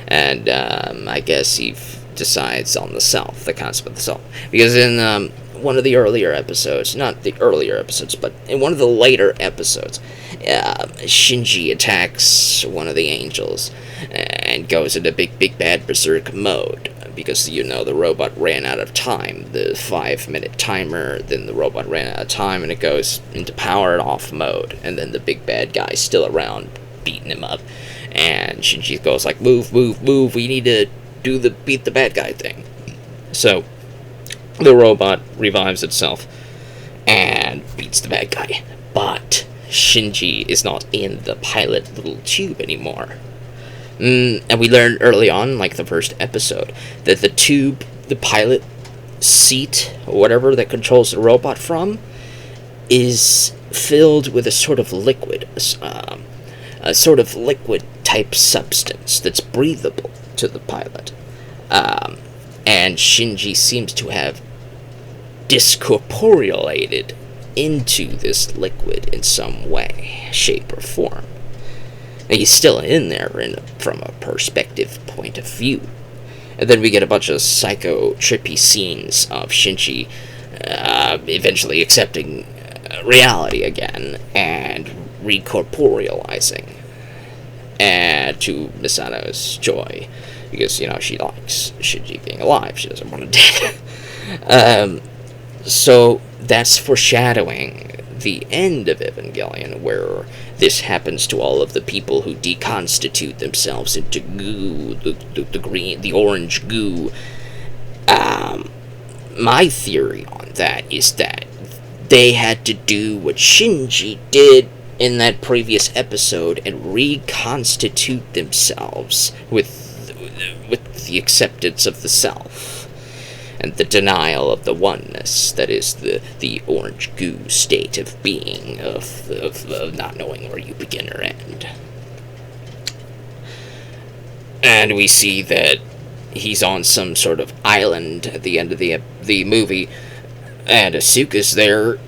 And I guess he decides on the self, the concept of the self. Because in one of the earlier episodes, not the earlier episodes, but in one of the later episodes, Shinji attacks one of the angels and goes into big bad berserk mode, because the robot ran out of time, the 5-minute timer. Then the robot ran out of time and it goes into powered off mode, and then the big bad guy's still around beating him up, and Shinji goes like, move, we need to do the beat the bad guy thing. So the robot revives itself and beats the bad guy, but Shinji is not in the pilot little tube anymore, And we learned early on, like the first episode, that the tube, the pilot seat, or whatever that controls the robot from, is filled with a sort of liquid, a sort of liquid type substance that's breathable to the pilot. And Shinji seems to have discorporealated into this liquid in some way, shape, or form. And he's still in there from a perspective point of view. And then we get a bunch of psycho, trippy scenes of Shinji eventually accepting reality again and recorporealizing. And to Misato's joy, because, she likes Shinji being alive. She doesn't want him dead. So that's foreshadowing the end of Evangelion, where this happens to all of the people who deconstitute themselves into goo, the orange goo. My theory on that is that they had to do what Shinji did in that previous episode and reconstitute themselves with the acceptance of the self and the denial of the oneness that is the orange goo state of being, of not knowing where you begin or end. And we see that he's on some sort of island at the end of the movie, and Asuka's there.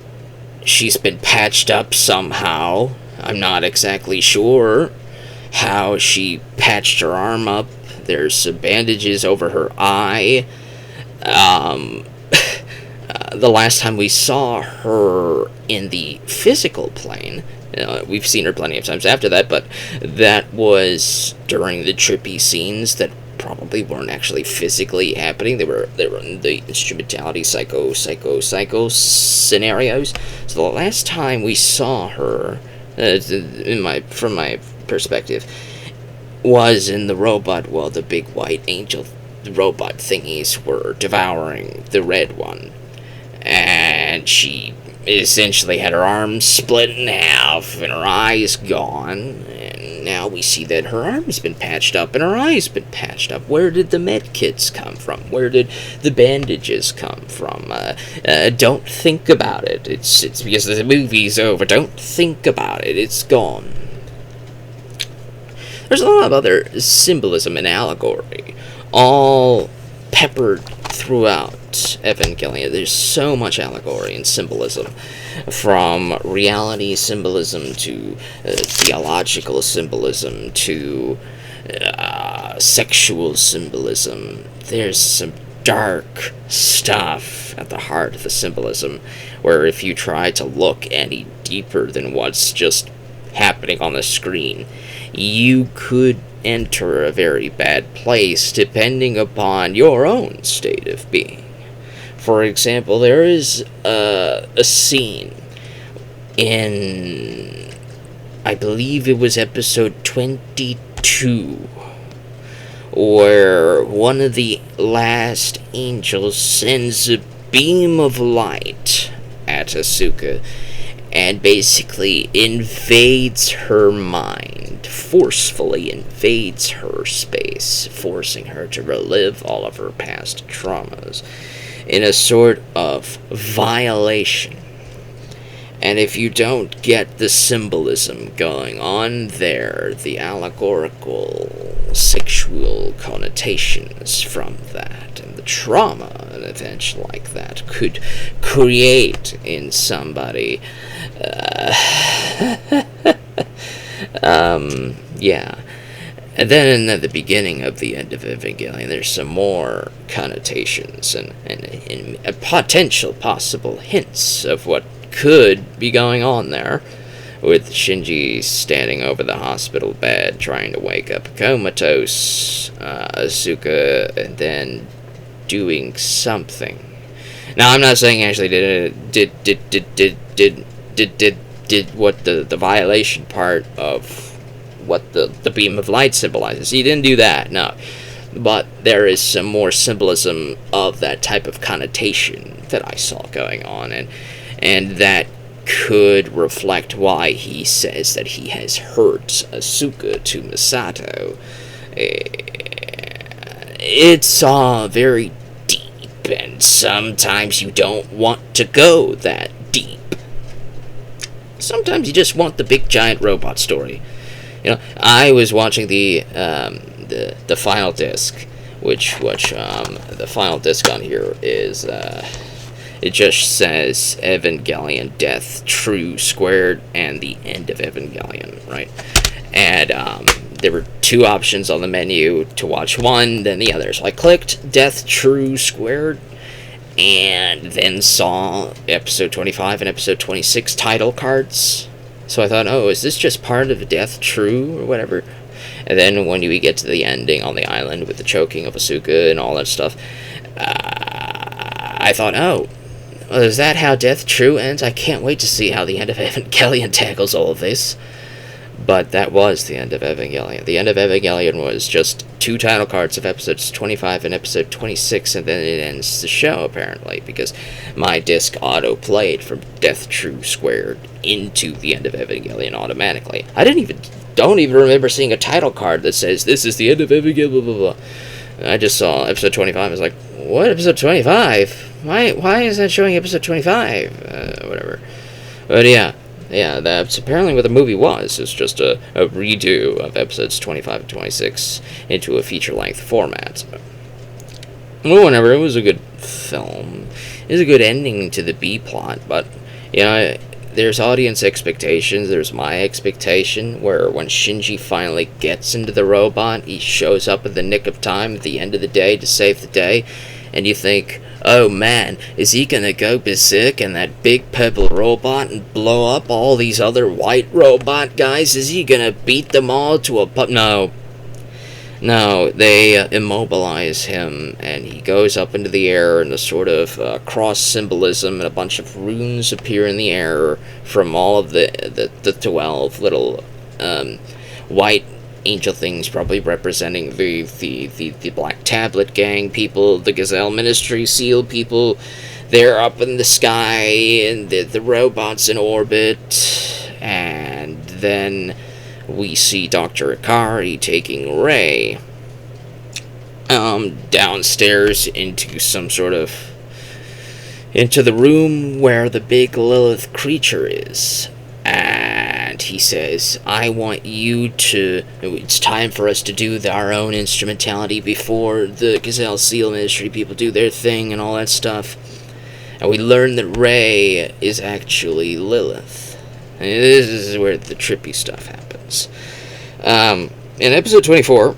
She's been patched up somehow. I'm not exactly sure how she patched her arm up. There's some bandages over her eye. The last time we saw her in the physical plane, we've seen her plenty of times after that, but that was during the trippy scenes that probably weren't actually physically happening. They were in the instrumentality psycho scenarios. So the last time we saw her, from my perspective, was in the robot while the big white angel robot thingies were devouring the red one. And she essentially had her arms split in half and her eyes gone. And now we see that her arm's been patched up and her eye's been patched up. Where did the med kits come from? Where did the bandages come from? Don't think about it. It's because the movie's over. Don't think about it. It's gone. There's a lot of other symbolism and allegory, all peppered throughout Evangelion. There's so much allegory and symbolism, from reality symbolism to theological symbolism to sexual symbolism. There's some dark stuff at the heart of the symbolism, where if you try to look any deeper than what's just happening on the screen, you could enter a very bad place depending upon your own state of being. For example, there is a scene in, I believe it was episode 22, where one of the last angels sends a beam of light at Asuka and basically invades her mind, forcefully invades her space, forcing her to relive all of her past traumas in a sort of violation. And if you don't get the symbolism going on there, the allegorical sexual connotations from that, and the trauma an event like that could create in somebody, yeah. And then at the beginning of the end of Evangelion, there's some more connotations and potential possible hints of what could be going on there, with Shinji standing over the hospital bed trying to wake up a comatose Asuka, and then doing something. Now, I'm not saying actually did what the violation part of what the beam of light symbolizes. He didn't do that, no. But there is some more symbolism of that type of connotation that I saw going on, and that could reflect why he says that he has hurt Asuka to Misato, It's all very deep, and sometimes you don't want to go that deep. Sometimes you just want the big giant robot story. I was watching the final disc, which the final disc on here is it just says Evangelion Death True Squared and the End of Evangelion, right? And there were two options on the menu to watch one, then the other. So I clicked Death True Squared, and then saw episode 25 and episode 26 title cards. So I thought, oh, is this just part of Death True or whatever? And then when we get to the ending on the island with the choking of Asuka and all that stuff, I thought, oh, well, is that how Death True ends? I can't wait to see how the end of Evangelion tackles all of this. But that was the end of Evangelion. The end of Evangelion was just two title cards of episodes 25 and episode 26, and then it ends the show, apparently, because my disc auto-played from Death True Squared into the end of Evangelion automatically. I don't even remember seeing a title card that says, this is the end of Evangelion, blah, blah, blah. I just saw episode 25, I was like, what, episode 25? Why is that showing episode 25? Whatever. But yeah, that's apparently what the movie was. It's just a redo of episodes 25 and 26 into a feature-length format. Well, whatever, it was a good film. It was a good ending to the B-plot, but, there's audience expectations, there's my expectation, where when Shinji finally gets into the robot, he shows up at the nick of time at the end of the day to save the day, and you think, oh man, is he gonna go berserk in that big purple robot and blow up all these other white robot guys? Is he gonna beat them all to a No, they immobilize him, and he goes up into the air, and a sort of cross symbolism, and a bunch of runes appear in the air from all of the 12 little white angel things, probably representing the Black Tablet Gang people, the Gazelle Ministry SEAL people. They're up in the sky, and the robots in orbit, and then we see Dr. Ikari taking Rei downstairs into the room where the big Lilith creature is. And he says, it's time for us to do our own instrumentality before the Gazelle SEAL Ministry people do their thing and all that stuff. And we learn that Rei is actually Lilith. And this is where the trippy stuff happens. In episode 24,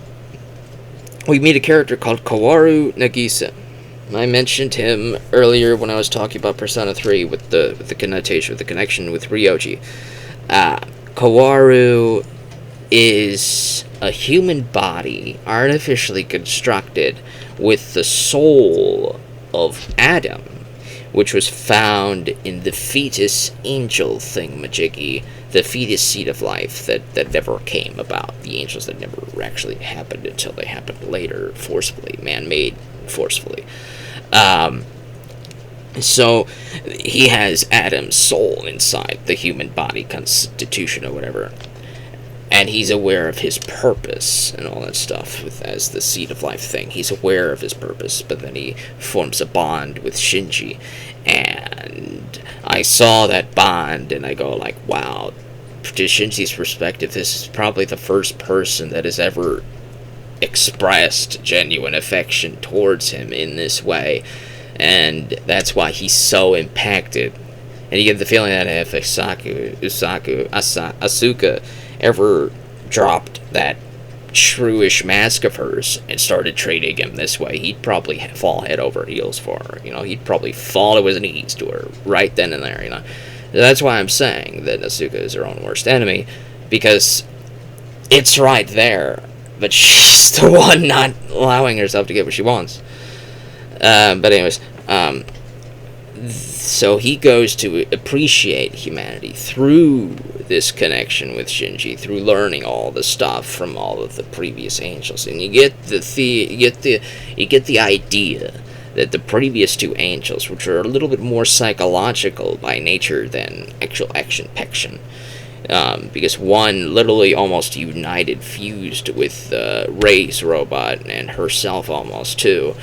we meet a character called Kaworu Nagisa. I mentioned him earlier when I was talking about Persona 3 with the connection with Ryoji. Kaworu is a human body artificially constructed with the soul of Adam, which was found in the fetus angel thingamajiggy, the fetus seed of life that never came about, the angels that never actually happened until they happened later, forcefully, man-made forcefully. So he has Adam's soul inside the human body constitution or whatever, and he's aware of his purpose and all that stuff as the seed of life thing. He's aware of his purpose, but then he forms a bond with Shinji, and I saw that bond and I go like, wow, to Shinji's perspective, this is probably the first person that has ever expressed genuine affection towards him in this way, and that's why he's so impacted. And you get the feeling that if Asuka ever dropped that shrewish mask of hers and started treating him this way, he'd probably fall head over heels for her. He'd probably fall to his knees to her right then and there. That's why I'm saying that Asuka is her own worst enemy, because it's right there, but she's the one not allowing herself to get what she wants. But anyways, so he goes to appreciate humanity through this connection with Shinji, through learning all the stuff from all of the previous angels, and you get the idea that the previous two angels, which are a little bit more psychological by nature than actual action-pection, Because one literally almost fused with Rey's robot, and herself almost too.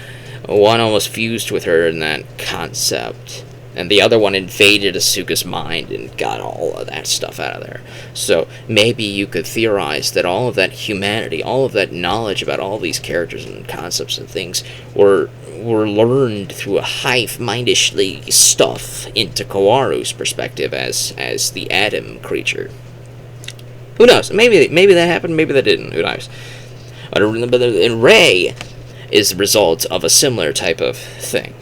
One almost fused with her in that concept, and the other one invaded Asuka's mind and got all of that stuff out of there. So maybe you could theorize that all of that humanity, all of that knowledge about all these characters and concepts and things were learned through a hive-mindishly stuff into Kaworu's perspective as the Adam creature. Who knows? Maybe that happened, maybe that didn't. Who knows? And Rey is the result of a similar type of thing.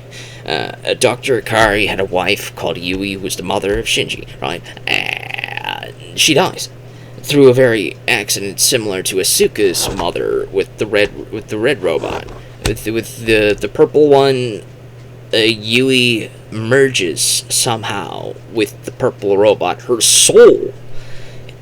Dr. Akari had a wife called Yui, who was the mother of Shinji, right? She dies through a very accident similar to Asuka's mother with the red robot. With the purple one, Yui merges somehow with the purple robot. Her soul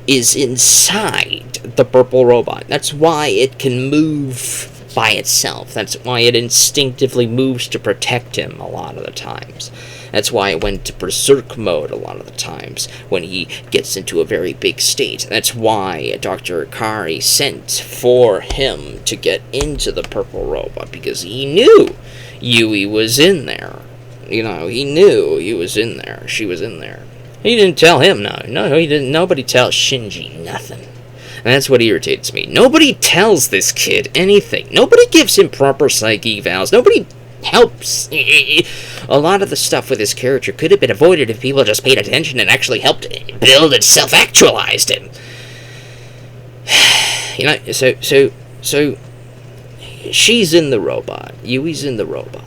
is inside the purple robot. That's why it can move by itself. That's why it instinctively moves to protect him a lot of the times. That's why it went to berserk mode a lot of the times when he gets into a very big state. That's why Dr. Akari sent for him to get into the purple robot, because he knew Yui was in there. You know, he knew he was in there. She was in there. He didn't tell him, no, he didn't. Nobody tells Shinji nothing. And that's what irritates me. Nobody tells this kid anything. Nobody gives him proper psych evals. Nobody helps. A lot of the stuff with his character could have been avoided if people just paid attention and actually helped build and self-actualized him. You know, so she's in the robot. Yui's in the robot.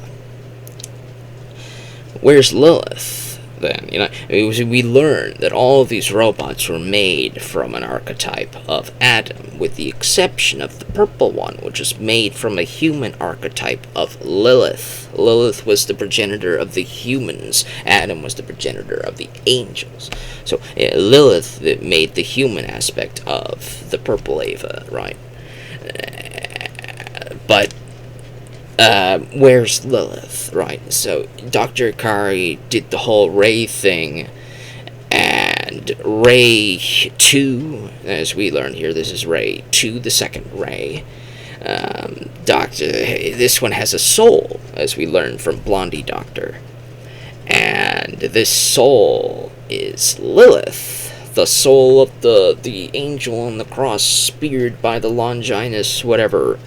Where's Lilith? Then, you know, we learn that all of these robots were made from an archetype of Adam, with the exception of the purple one, which is made from a human archetype of Lilith. Lilith was the progenitor of the humans. Adam was the progenitor of the angels. So Lilith made the human aspect of the purple Eva, right? But where's Lilith, right? So Dr. Akari did the whole Rey thing, and Rey 2, as we learn here, this is Rey 2, the second Rey. This one has a soul, as we learn from Blondie Doctor, and this soul is Lilith, the soul of the angel on the cross, speared by the Longinus, whatever.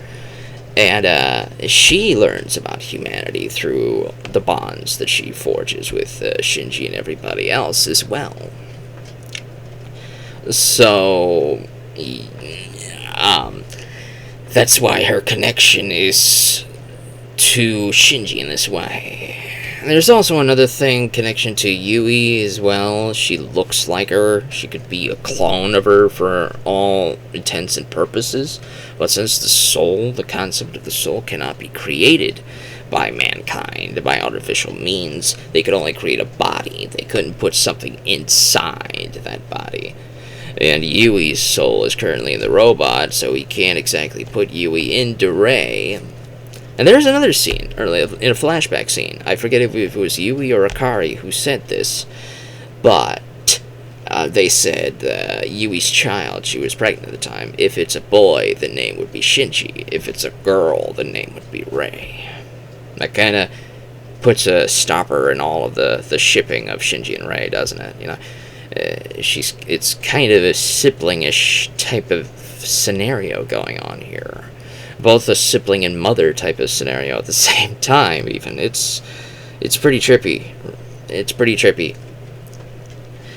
And she learns about humanity through the bonds that she forges with Shinji and everybody else as well. So, that's why her connection is to Shinji in this way. There's also another thing, connection to Yui as well. She looks like her. She could be a clone of her for all intents and purposes. But since the soul, the concept of the soul, cannot be created by mankind, by artificial means, they could only create a body. They couldn't put something inside that body. And Yui's soul is currently in the robot, so we can't exactly put Yui into Rey. And there's another scene, earlier, in a flashback scene. I forget if it was Yui or Akari who said this, but they said Yui's child, she was pregnant at the time, if it's a boy, the name would be Shinji. If it's a girl, the name would be Rey. That kind of puts a stopper in all of the shipping of Shinji and Rey, doesn't it? You know, it's kind of a sibling-ish type of scenario going on here. Both a sibling and mother type of scenario at the same time, even. It's pretty trippy. It's pretty trippy.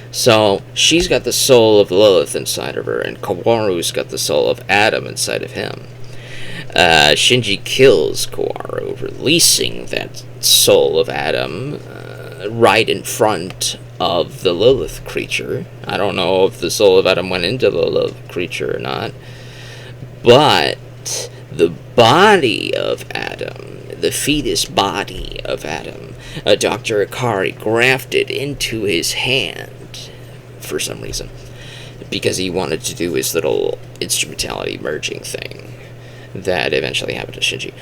So, she's got the soul of Lilith inside of her, and Kaworu's got the soul of Adam inside of him. Shinji kills Kaworu, releasing that soul of Adam right in front of the Lilith creature. I don't know if the soul of Adam went into the Lilith creature or not, but the body of Adam, the fetus body of Adam, Dr. Akari grafted into his hand for some reason, because he wanted to do his little instrumentality merging thing that eventually happened to Shinji.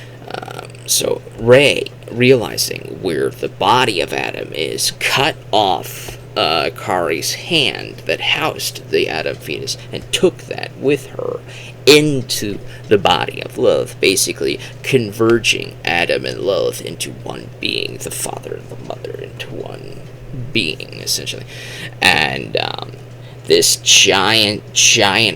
So Rey, realizing where the body of Adam is, cut off Kari's hand that housed the Adam fetus and took that with her into the body of Lilith, basically converging Adam and Lilith into one being, the father and the mother into one being, essentially. And this giant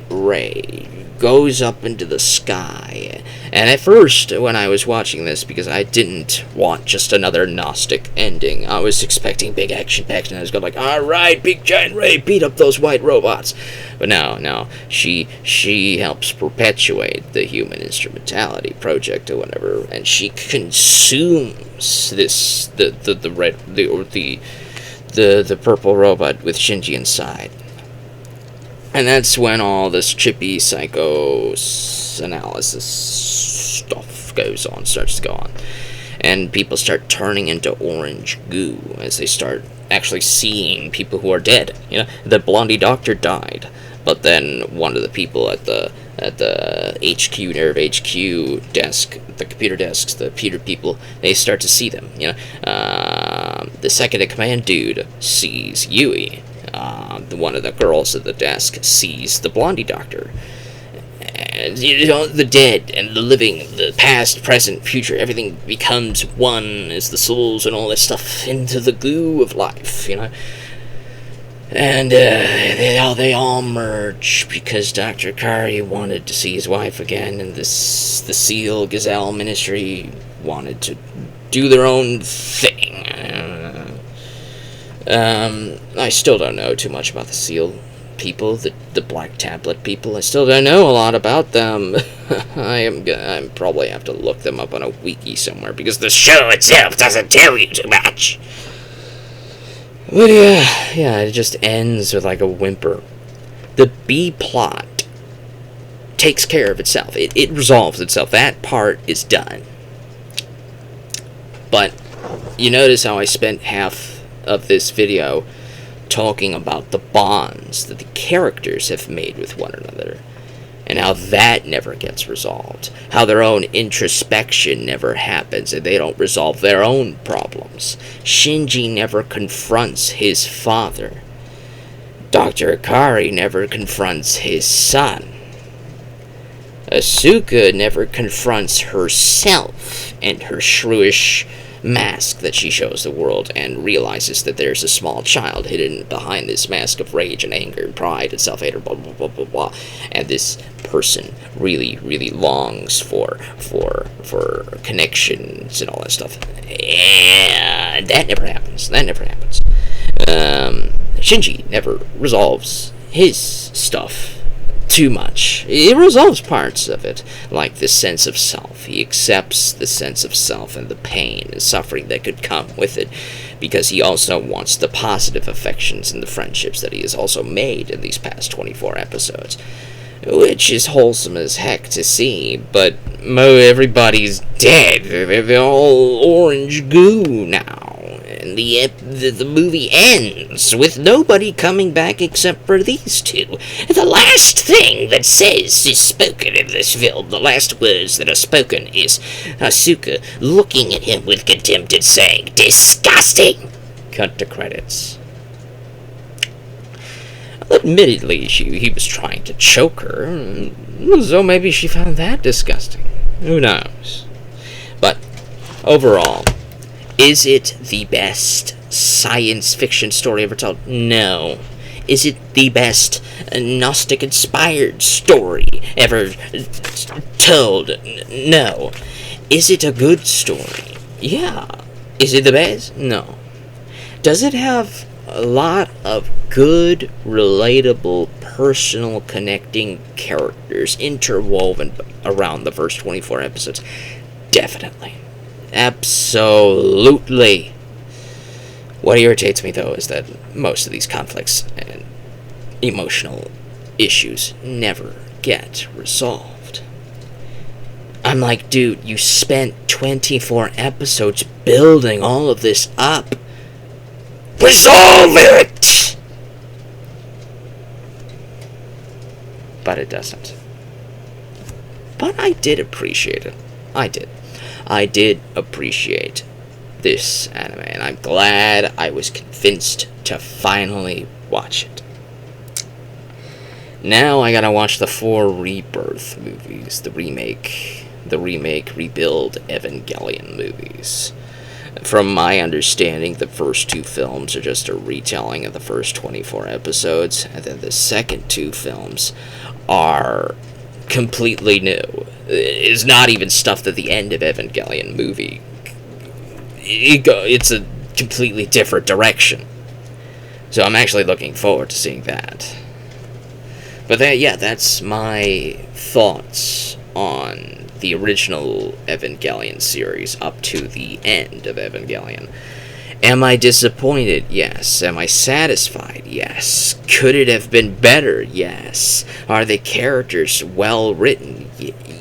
ray goes up into the sky. And at first, when I was watching this, because I didn't want just another Gnostic ending, I was expecting big action-packed, and I was going like, alright, big giant ray, beat up those white robots. But no, she helps perpetuate the human instrumentality project or whatever, and she consumes the purple robot with Shinji inside. And that's when all this trippy psychoanalysis stuff starts to go on. And people start turning into orange goo as they start actually seeing people who are dead. You know, the Blondie doctor died, but then one of the people at the HQ, Nerve HQ desk, the computer desks, the computer people, they start to see them. You know, the second in command dude sees Yui. One of the girls at the desk sees the Blondie doctor. And, you know, the dead and the living, the past, present, future, everything becomes one as the souls and all that stuff into the goo of life, you know. And they all merge because Dr. Kari wanted to see his wife again, and the Seal Gazelle Ministry wanted to do their own thing. I still don't know too much about the Seal people, the Black Tablet people. I still don't know a lot about them. I probably have to look them up on a wiki somewhere, because the show itself doesn't tell you too much. But yeah, it just ends with like a whimper. The B plot takes care of itself. It resolves itself. That part is done. But you notice how I spent half of this video talking about the bonds that the characters have made with one another, and how that never gets resolved, how their own introspection never happens, and they don't resolve their own problems. Shinji never confronts his father. Dr. Akari never confronts his son. Asuka never confronts herself and her shrewish mask that she shows the world, and realizes that there's a small child hidden behind this mask of rage and anger and pride and self-hate, blah blah blah blah blah, and this person really longs for connections and all that stuff. And that never happens. Shinji never resolves his stuff too much. He resolves parts of it, like the sense of self. He accepts the sense of self and the pain and suffering that could come with it, because he also wants the positive affections and the friendships that he has also made in these past 24 episodes, which is wholesome as heck to see. But everybody's dead. They're all orange goo now. And the movie ends with nobody coming back except for these two. And the last thing that is spoken in this film, the last words that are spoken, is Asuka looking at him with contempt and saying, "Disgusting!" Cut to credits. Admittedly, he was trying to choke her, so maybe she found that disgusting. Who knows? But overall, is it the best science fiction story ever told? No. Is it the best Gnostic-inspired story ever told? No. Is it a good story? Yeah. Is it the best? No. Does it have a lot of good, relatable, personal, connecting characters interwoven around the first 24 episodes? Definitely. Absolutely. What irritates me, though, is that most of these conflicts and emotional issues never get resolved. I'm like, dude, you spent 24 episodes building all of this up. Resolve it! But it doesn't. But I did appreciate it. I did appreciate this anime, and I'm glad I was convinced to finally watch it. Now I gotta watch the 4 Rebirth movies, the remake, rebuild Evangelion movies. From my understanding, the first 2 films are just a retelling of the first 24 episodes, and then the second 2 films are completely new. It's not even stuff that the end of Evangelion movie. It's a completely different direction. So I'm actually looking forward to seeing that. But that's my thoughts on the original Evangelion series up to the end of Evangelion. Am I disappointed? Yes. Am I satisfied? Yes. Could it have been better? Yes. Are the characters well written?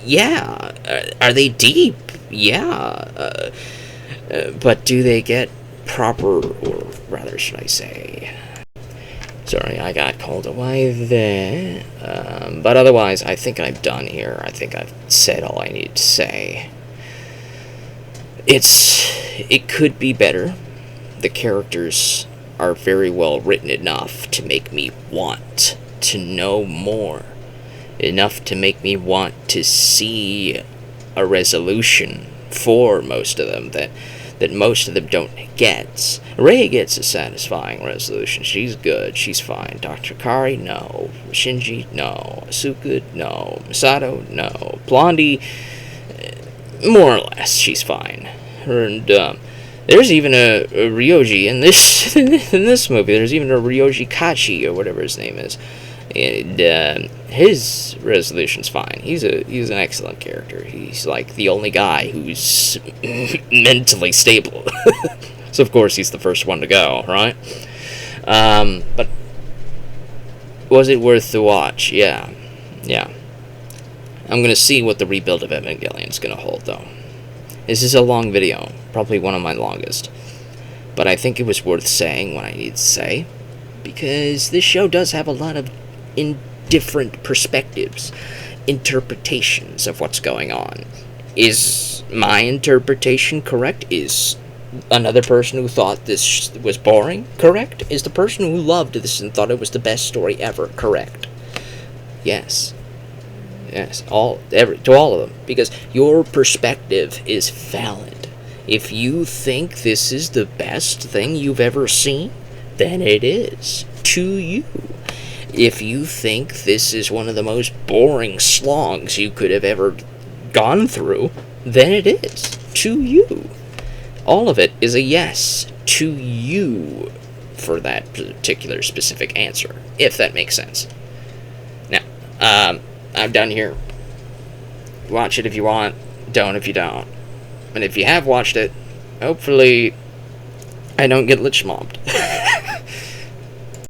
Yeah. Are they deep? Yeah. But do they get proper, or rather should I say... Sorry, I got called away there. But otherwise, I think I'm done here. I think I've said all I need to say. It could be better. The characters are very well written enough to make me want to know more. Enough to make me want to see a resolution for most of them that most of them don't get. Rei gets a satisfying resolution. She's good. She's fine. Dr. Kari, no. Shinji, no. Asuka, no. Misato, no. Blondie, more or less, she's fine. And there's even a Ryoji in this in this movie. There's even a Ryoji Kachi, or whatever his name is. And his resolution's fine. He's an excellent character. He's like the only guy who's mentally stable. So of course he's the first one to go, right? But was it worth the watch? Yeah. I'm gonna see what the rebuild of Evangelion is gonna hold, though. This is a long video, probably one of my longest, but I think it was worth saying what I need to say, because this show does have a lot of different perspectives, interpretations of what's going on. Is my interpretation correct? Is another person who thought this was boring correct? Is the person who loved this and thought it was the best story ever correct? Yes, to all of them, because your perspective is valid. If you think this is the best thing you've ever seen, then it is to you. If you think this is one of the most boring slogs you could have ever gone through, then it is to you. All of it is a yes to you for that particular specific answer, if that makes sense. Now, I'm done here. Watch it if you want, don't if you don't. And if you have watched it, hopefully I don't get lich mobbed.